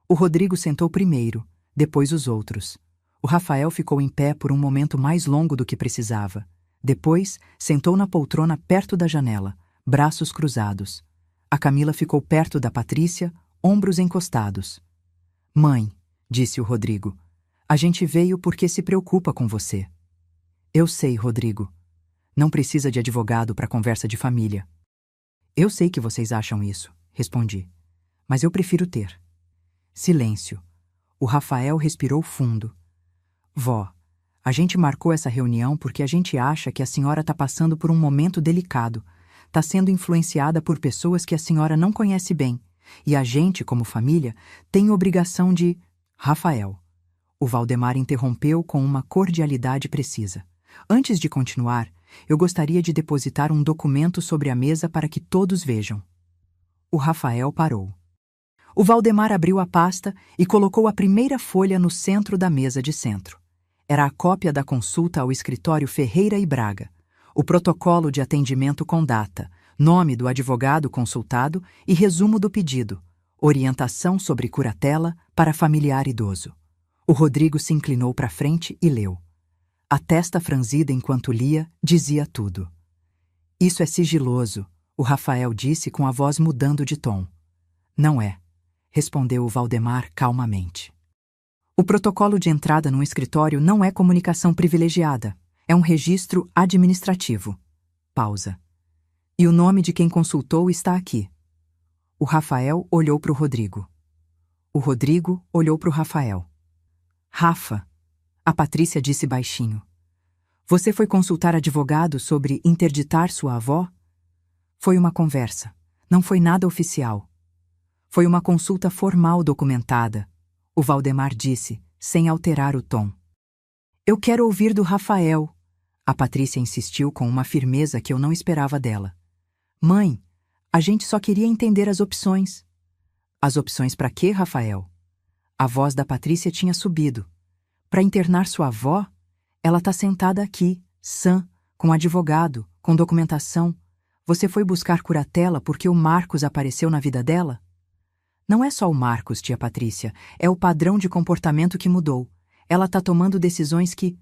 O Rodrigo sentou primeiro, depois os outros. O Rafael ficou em pé por um momento mais longo do que precisava. Depois, sentou na poltrona perto da janela, braços cruzados. A Camila ficou perto da Patrícia, ombros encostados. Mãe, disse o Rodrigo, a gente veio porque se preocupa com você. Eu sei, Rodrigo. Não precisa de advogado para conversa de família. Eu sei que vocês acham isso, respondi. Mas eu prefiro ter. Silêncio. O Rafael respirou fundo. Vó, a gente marcou essa reunião porque a gente acha que a senhora está passando por um momento delicado. Está sendo influenciada por pessoas que a senhora não conhece bem. E a gente, como família, tem obrigação de... Rafael. O Valdemar interrompeu com uma cordialidade precisa. Antes de continuar, eu gostaria de depositar um documento sobre a mesa para que todos vejam. O Rafael parou. O Valdemar abriu a pasta e colocou a primeira folha no centro da mesa de centro. Era a cópia da consulta ao escritório Ferreira e Braga, o protocolo de atendimento com data, nome do advogado consultado e resumo do pedido, orientação sobre curatela para familiar idoso. O Rodrigo se inclinou para frente e leu. A testa franzida enquanto lia dizia tudo. Isso é sigiloso, o Rafael disse com a voz mudando de tom. Não é, respondeu o Valdemar calmamente. O protocolo de entrada num escritório não é comunicação privilegiada, é um registro administrativo. Pausa. E o nome de quem consultou está aqui. O Rafael olhou para o Rodrigo. O Rodrigo olhou para o Rafael. Rafa, a Patrícia disse baixinho. Você foi consultar advogado sobre interditar sua avó? Foi uma conversa. Não foi nada oficial. Foi uma consulta formal documentada, o Valdemar disse, sem alterar o tom. Eu quero ouvir do Rafael. A Patrícia insistiu com uma firmeza que eu não esperava dela. Mãe, a gente só queria entender as opções. As opções para quê, Rafael? A voz da Patrícia tinha subido. Para internar sua avó? Ela está sentada aqui, sã, com advogado, com documentação. Você foi buscar curatela porque o Marcos apareceu na vida dela? Não é só o Marcos, tia Patrícia, é o padrão de comportamento que mudou. Ela está tomando decisões que...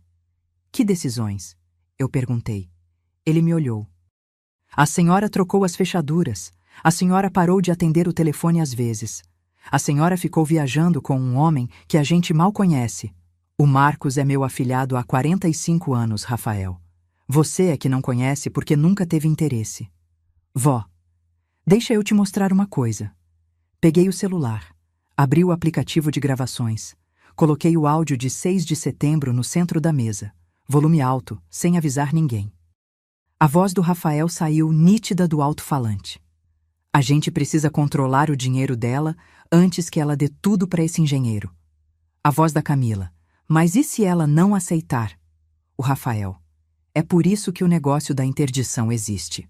Que decisões? Eu perguntei. Ele me olhou. A senhora trocou as fechaduras. A senhora parou de atender o telefone às vezes. A senhora ficou viajando com um homem que a gente mal conhece. O Marcos é meu afilhado há 45 anos, Rafael. Você é que não conhece porque nunca teve interesse. Vó, deixa eu te mostrar uma coisa. Peguei o celular, abri o aplicativo de gravações, coloquei o áudio de 6 de setembro no centro da mesa, volume alto, sem avisar ninguém. A voz do Rafael saiu nítida do alto-falante. A gente precisa controlar o dinheiro dela antes que ela dê tudo para esse engenheiro. A voz da Camila. Mas e se ela não aceitar? O Rafael. É por isso que o negócio da interdição existe.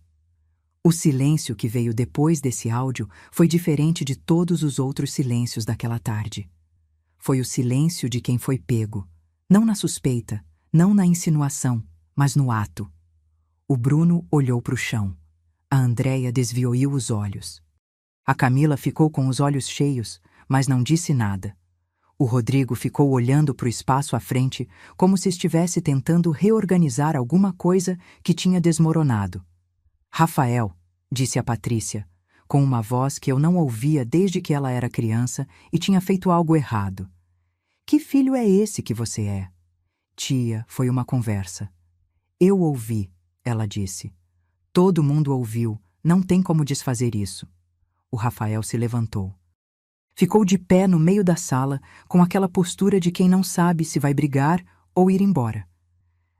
O silêncio que veio depois desse áudio foi diferente de todos os outros silêncios daquela tarde. Foi o silêncio de quem foi pego, não na suspeita, não na insinuação, mas no ato. O Bruno olhou para o chão. A Andréia desviou os olhos. A Camila ficou com os olhos cheios, mas não disse nada. O Rodrigo ficou olhando para o espaço à frente, como se estivesse tentando reorganizar alguma coisa que tinha desmoronado. Rafael, disse a Patrícia, com uma voz que eu não ouvia desde que ela era criança e tinha feito algo errado. Que filho é esse que você é? Tia, foi uma conversa. Eu ouvi, ela disse. Todo mundo ouviu, não tem como desfazer isso. O Rafael se levantou. Ficou de pé no meio da sala, com aquela postura de quem não sabe se vai brigar ou ir embora.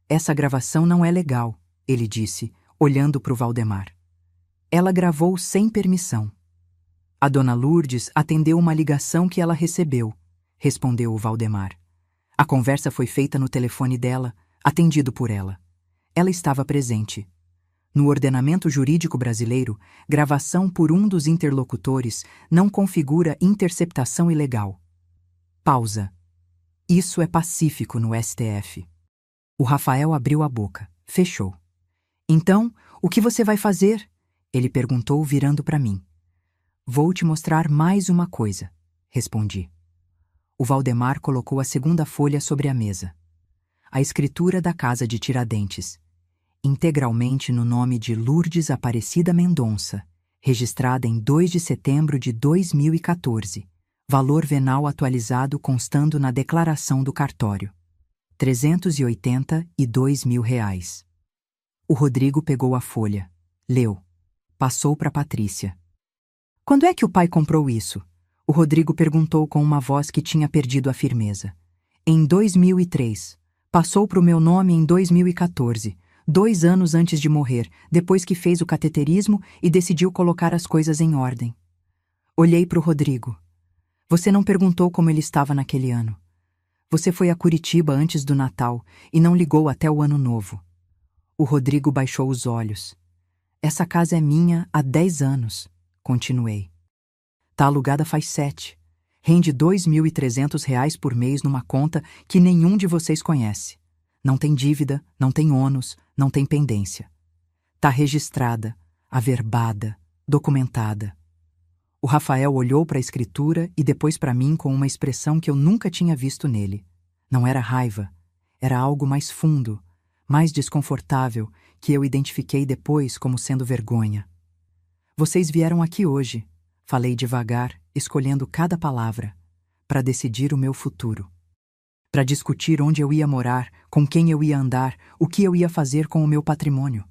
Essa gravação não é legal, ele disse, olhando para o Valdemar. Ela gravou sem permissão. A dona Lourdes atendeu uma ligação que ela recebeu, respondeu o Valdemar. A conversa foi feita no telefone dela, atendido por ela. Ela estava presente. No ordenamento jurídico brasileiro, gravação por um dos interlocutores não configura interceptação ilegal. Pausa. Isso é pacífico no STF. O Rafael abriu a boca, fechou. Então, o que você vai fazer? Ele perguntou virando para mim. Vou te mostrar mais uma coisa, respondi. O Valdemar colocou a segunda folha sobre a mesa. A escritura da Casa de Tiradentes. Integralmente no nome de Lourdes Aparecida Mendonça, registrada em 2 de setembro de 2014, valor venal atualizado constando na declaração do cartório. R$ 382.000. O Rodrigo pegou a folha, leu, passou para Patrícia. Quando é que o pai comprou isso? O Rodrigo perguntou com uma voz que tinha perdido a firmeza. Em 2003. Passou para o meu nome em 2014. 2 anos antes de morrer, depois que fez o cateterismo e decidiu colocar as coisas em ordem. Olhei para o Rodrigo. Você não perguntou como ele estava naquele ano. Você foi a Curitiba antes do Natal e não ligou até o Ano Novo. O Rodrigo baixou os olhos. Essa casa é minha há 10 anos, continuei. Tá alugada faz 7. Rende R$ 2.300 por mês numa conta que nenhum de vocês conhece. Não tem dívida, não tem ônus, não tem pendência. Tá registrada, averbada, documentada. O Rafael olhou para a escritura e depois para mim com uma expressão que eu nunca tinha visto nele. Não era raiva, era algo mais fundo, mais desconfortável, que eu identifiquei depois como sendo vergonha. Vocês vieram aqui hoje, falei devagar, escolhendo cada palavra, para decidir o meu futuro. Para discutir onde eu ia morar, com quem eu ia andar, o que eu ia fazer com o meu patrimônio.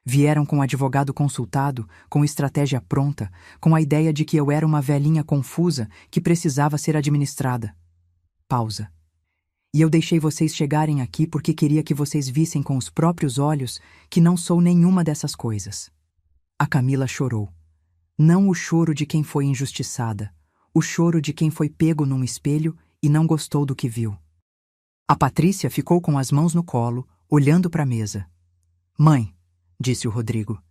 Vieram com advogado consultado, com estratégia pronta, com a ideia de que eu era uma velhinha confusa que precisava ser administrada. Pausa. E eu deixei vocês chegarem aqui porque queria que vocês vissem com os próprios olhos que não sou nenhuma dessas coisas. A Camila chorou. Não o choro de quem foi injustiçada, o choro de quem foi pego num espelho e não gostou do que viu. A Patrícia ficou com as mãos no colo, olhando para a mesa. Mãe, disse o Rodrigo,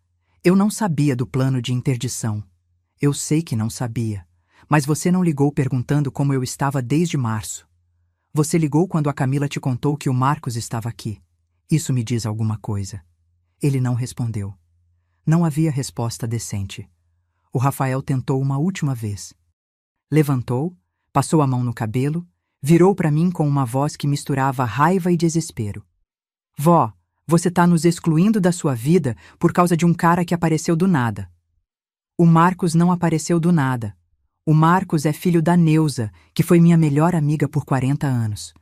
eu não sabia do plano de interdição. Eu sei que não sabia, mas você não ligou perguntando como eu estava desde março. Você ligou quando a Camila te contou que o Marcos estava aqui. Isso me diz alguma coisa. Ele não respondeu. Não havia resposta decente. O Rafael tentou uma última vez. Levantou, passou a mão no cabelo, virou para mim com uma voz que misturava raiva e desespero. Vó, Você tá nos excluindo da sua vida por causa de um cara que apareceu do nada. O Marcos não apareceu do nada. O Marcos é filho da Neuza, que foi minha melhor amiga por 40 anos.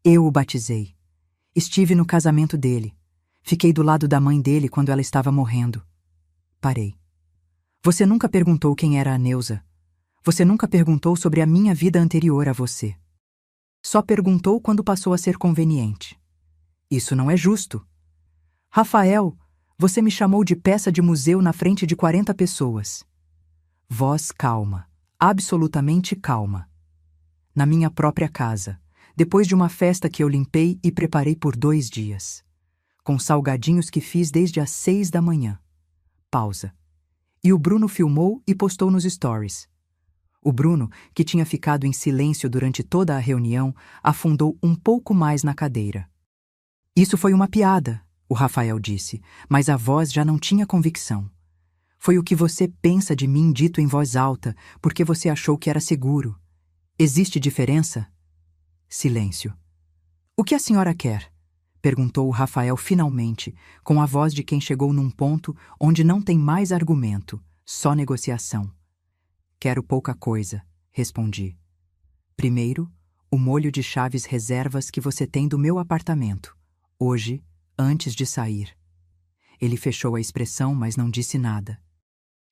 Eu o batizei. Estive no casamento dele. Fiquei do lado da mãe dele quando ela estava morrendo. Parei. Você nunca perguntou quem era a Neuza. Você nunca perguntou sobre a minha vida anterior a você. Só perguntou quando passou a ser conveniente. Isso não é justo. Rafael, você me chamou de peça de museu na frente de 40 pessoas. Voz calma, absolutamente calma. Na minha própria casa, depois de uma festa que eu limpei e preparei por 2 dias. Com salgadinhos que fiz desde as 6 da manhã. Pausa. E o Bruno filmou e postou nos stories. O Bruno, que tinha ficado em silêncio durante toda a reunião, afundou um pouco mais na cadeira. Isso foi uma piada, o Rafael disse, mas a voz já não tinha convicção. Foi o que você pensa de mim dito em voz alta, porque você achou que era seguro. Existe diferença? Silêncio. O que a senhora quer? Perguntou o Rafael finalmente, com a voz de quem chegou num ponto onde não tem mais argumento, só negociação. Quero pouca coisa, respondi. Primeiro, o molho de chaves reservas que você tem do meu apartamento, hoje, antes de sair. Ele fechou a expressão, mas não disse nada.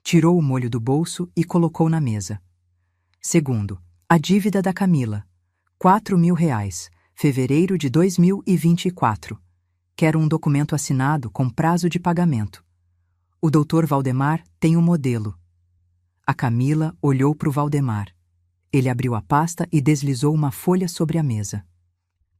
Tirou o molho do bolso e colocou na mesa. Segundo, a dívida da Camila, R$ 4.000, fevereiro de 2024. Quero um documento assinado com prazo de pagamento. O Dr. Valdemar tem um modelo. A Camila olhou para o Valdemar. Ele abriu a pasta e deslizou uma folha sobre a mesa.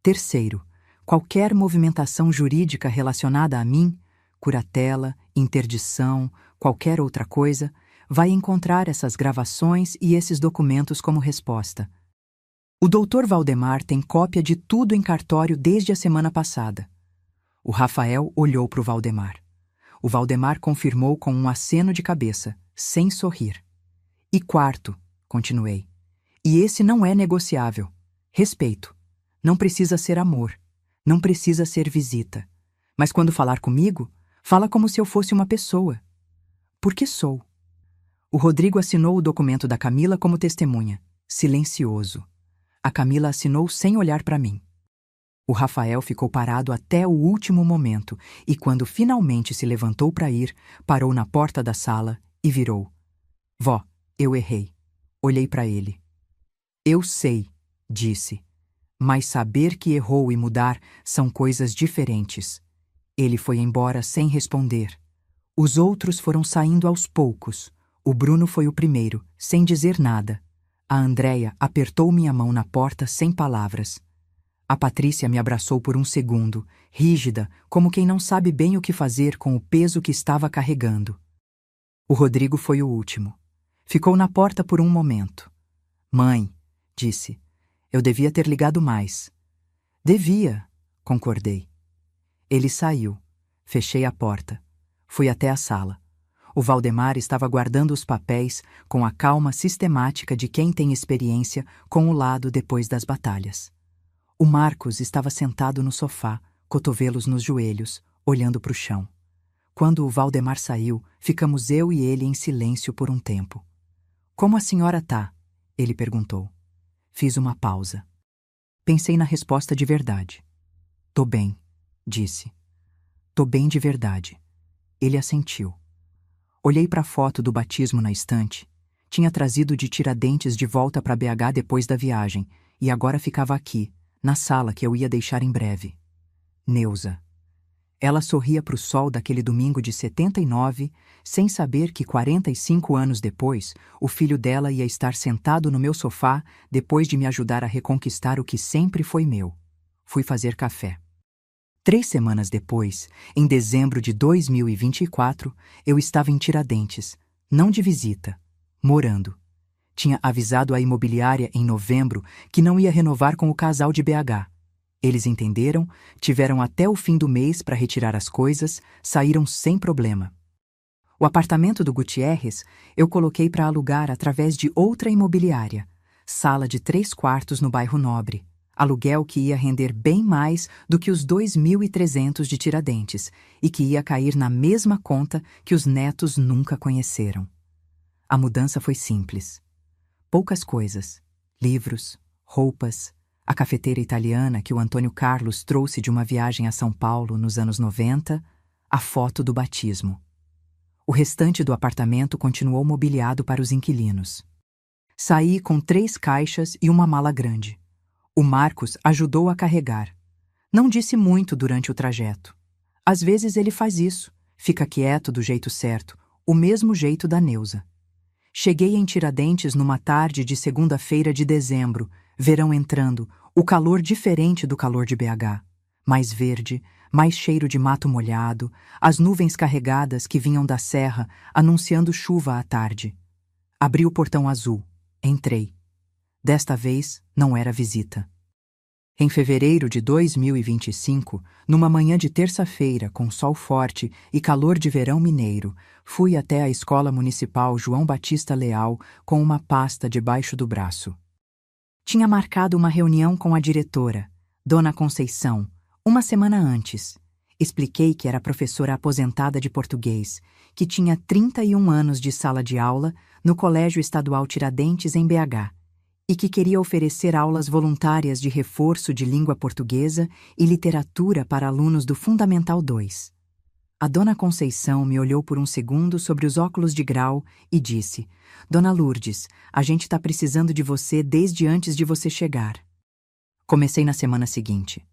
Terceiro, qualquer movimentação jurídica relacionada a mim, curatela, interdição, qualquer outra coisa, vai encontrar essas gravações e esses documentos como resposta. O Dr. Valdemar tem cópia de tudo em cartório desde a semana passada. O Rafael olhou para o Valdemar. O Valdemar confirmou com um aceno de cabeça, sem sorrir. E quarto, continuei, e esse não é negociável. Respeito. Não precisa ser amor. Não precisa ser visita. Mas quando falar comigo, fala como se eu fosse uma pessoa. Porque sou. O Rodrigo assinou o documento da Camila como testemunha, silencioso. A Camila assinou sem olhar para mim. O Rafael ficou parado até o último momento e, quando finalmente se levantou para ir, parou na porta da sala e virou. Vó, eu errei. Olhei para ele. Eu sei, disse. Mas saber que errou e mudar são coisas diferentes. Ele foi embora sem responder. Os outros foram saindo aos poucos. O Bruno foi o primeiro, sem dizer nada. A Andréia apertou minha mão na porta sem palavras. A Patrícia me abraçou por um segundo, rígida, como quem não sabe bem o que fazer com o peso que estava carregando. O Rodrigo foi o último. Ficou na porta por um momento. Mãe, disse, eu devia ter ligado mais. Devia, concordei. Ele saiu. Fechei a porta. Fui até a sala. O Valdemar estava guardando os papéis com a calma sistemática de quem tem experiência com o lado depois das batalhas. O Marcos estava sentado no sofá, cotovelos nos joelhos, olhando para o chão. Quando o Valdemar saiu, ficamos eu e ele em silêncio por um tempo. Como a senhora tá? Ele perguntou. Fiz uma pausa. Pensei na resposta de verdade. Tô bem, disse. Tô bem de verdade. Ele assentiu. Olhei para a foto do batismo na estante. Tinha trazido de Tiradentes de volta para BH depois da viagem, e agora ficava aqui, na sala que eu ia deixar em breve. Neuza. Ela sorria para o sol daquele domingo de 79, sem saber que 45 anos depois, o filho dela ia estar sentado no meu sofá depois de me ajudar a reconquistar o que sempre foi meu. Fui fazer café. 3 semanas depois, em dezembro de 2024, eu estava em Tiradentes, não de visita, morando. Tinha avisado a imobiliária em novembro que não ia renovar com o casal de BH. Eles entenderam, tiveram até o fim do mês para retirar as coisas, saíram sem problema. O apartamento do Gutierrez eu coloquei para alugar através de outra imobiliária, sala de 3 quartos no bairro Nobre. Aluguel que ia render bem mais do que os 2.300 de Tiradentes e que ia cair na mesma conta que os netos nunca conheceram. A mudança foi simples. Poucas coisas: livros, roupas, a cafeteira italiana que o Antônio Carlos trouxe de uma viagem a São Paulo nos anos 90, a foto do batismo. O restante do apartamento continuou mobiliado para os inquilinos. Saí com 3 caixas e uma mala grande. O Marcos ajudou a carregar. Não disse muito durante o trajeto. Às vezes ele faz isso, fica quieto do jeito certo, o mesmo jeito da Neuza. Cheguei em Tiradentes numa tarde de segunda-feira de dezembro, verão entrando, o calor diferente do calor de BH. Mais verde, mais cheiro de mato molhado, as nuvens carregadas que vinham da serra, anunciando chuva à tarde. Abri o portão azul. Entrei. Desta vez, não era visita. Em fevereiro de 2025, numa manhã de terça-feira com sol forte e calor de verão mineiro, fui até a Escola Municipal João Batista Leal com uma pasta debaixo do braço. Tinha marcado uma reunião com a diretora, Dona Conceição, uma semana antes. Expliquei que era professora aposentada de português, que tinha 31 anos de sala de aula no Colégio Estadual Tiradentes, em BH, e que queria oferecer aulas voluntárias de reforço de língua portuguesa e literatura para alunos do Fundamental 2. A Dona Conceição me olhou por um segundo sobre os óculos de grau e disse: Dona Lourdes, a gente está precisando de você desde antes de você chegar. Comecei na semana seguinte.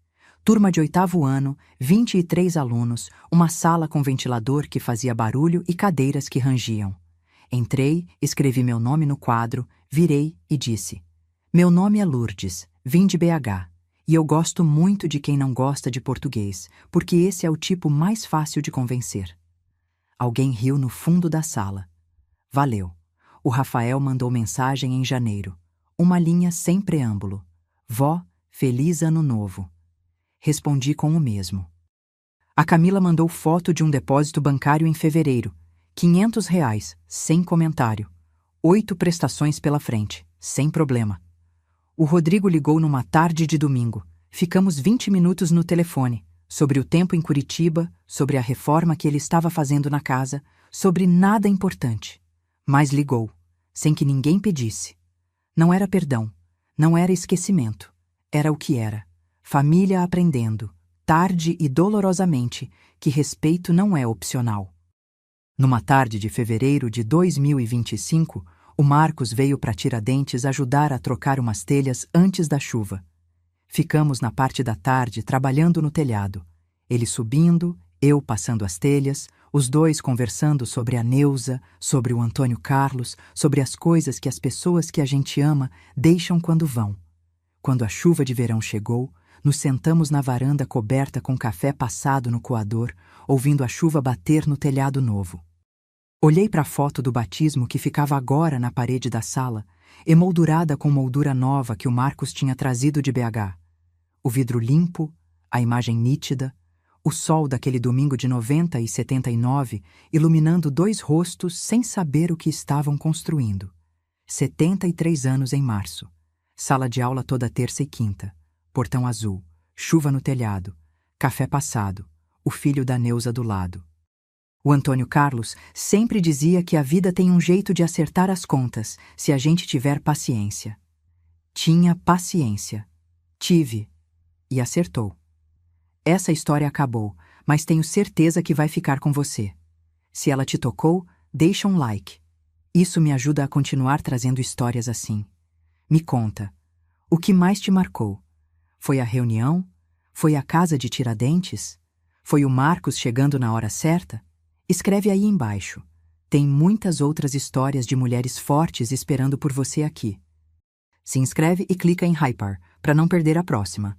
Turma de 8º ano, 23 alunos, uma sala com ventilador que fazia barulho e cadeiras que rangiam. Entrei, escrevi meu nome no quadro, virei e disse: Meu nome é Lourdes, vim de BH, e eu gosto muito de quem não gosta de português, porque esse é o tipo mais fácil de convencer. Alguém riu no fundo da sala. Valeu. O Rafael mandou mensagem em janeiro. Uma linha sem preâmbulo. Vó, feliz ano novo. Respondi com o mesmo. A Camila mandou foto de um depósito bancário em fevereiro. R$ 500, sem comentário. 8 prestações pela frente, sem problema. O Rodrigo ligou numa tarde de domingo. Ficamos 20 minutos no telefone, sobre o tempo em Curitiba, sobre a reforma que ele estava fazendo na casa, sobre nada importante. Mas ligou, sem que ninguém pedisse. Não era perdão, não era esquecimento. Era o que era. Família aprendendo, tarde e dolorosamente, que respeito não é opcional. Numa tarde de fevereiro de 2025, o Marcos veio para Tiradentes ajudar a trocar umas telhas antes da chuva. Ficamos na parte da tarde trabalhando no telhado. Ele subindo, eu passando as telhas, os dois conversando sobre a Neuza, sobre o Antônio Carlos, sobre as coisas que as pessoas que a gente ama deixam quando vão. Quando a chuva de verão chegou, nos sentamos na varanda coberta com café passado no coador, ouvindo a chuva bater no telhado novo. Olhei para a foto do batismo que ficava agora na parede da sala, emoldurada com moldura nova que o Marcos tinha trazido de BH. O vidro limpo, a imagem nítida, o sol daquele domingo de 90 e 79 iluminando 2 rostos sem saber o que estavam construindo. 73 anos em março. Sala de aula toda terça e quinta. Portão azul. Chuva no telhado. Café passado. O filho da Neuza do lado. O Antônio Carlos sempre dizia que a vida tem um jeito de acertar as contas, se a gente tiver paciência. Tinha paciência. Tive. E acertou. Essa história acabou, mas tenho certeza que vai ficar com você. Se ela te tocou, deixa um like. Isso me ajuda a continuar trazendo histórias assim. Me conta. O que mais te marcou? Foi a reunião? Foi a casa de Tiradentes? Foi o Marcos chegando na hora certa? Escreve aí embaixo. Tem muitas outras histórias de mulheres fortes esperando por você aqui. Se inscreve e clica em Hyper para não perder a próxima.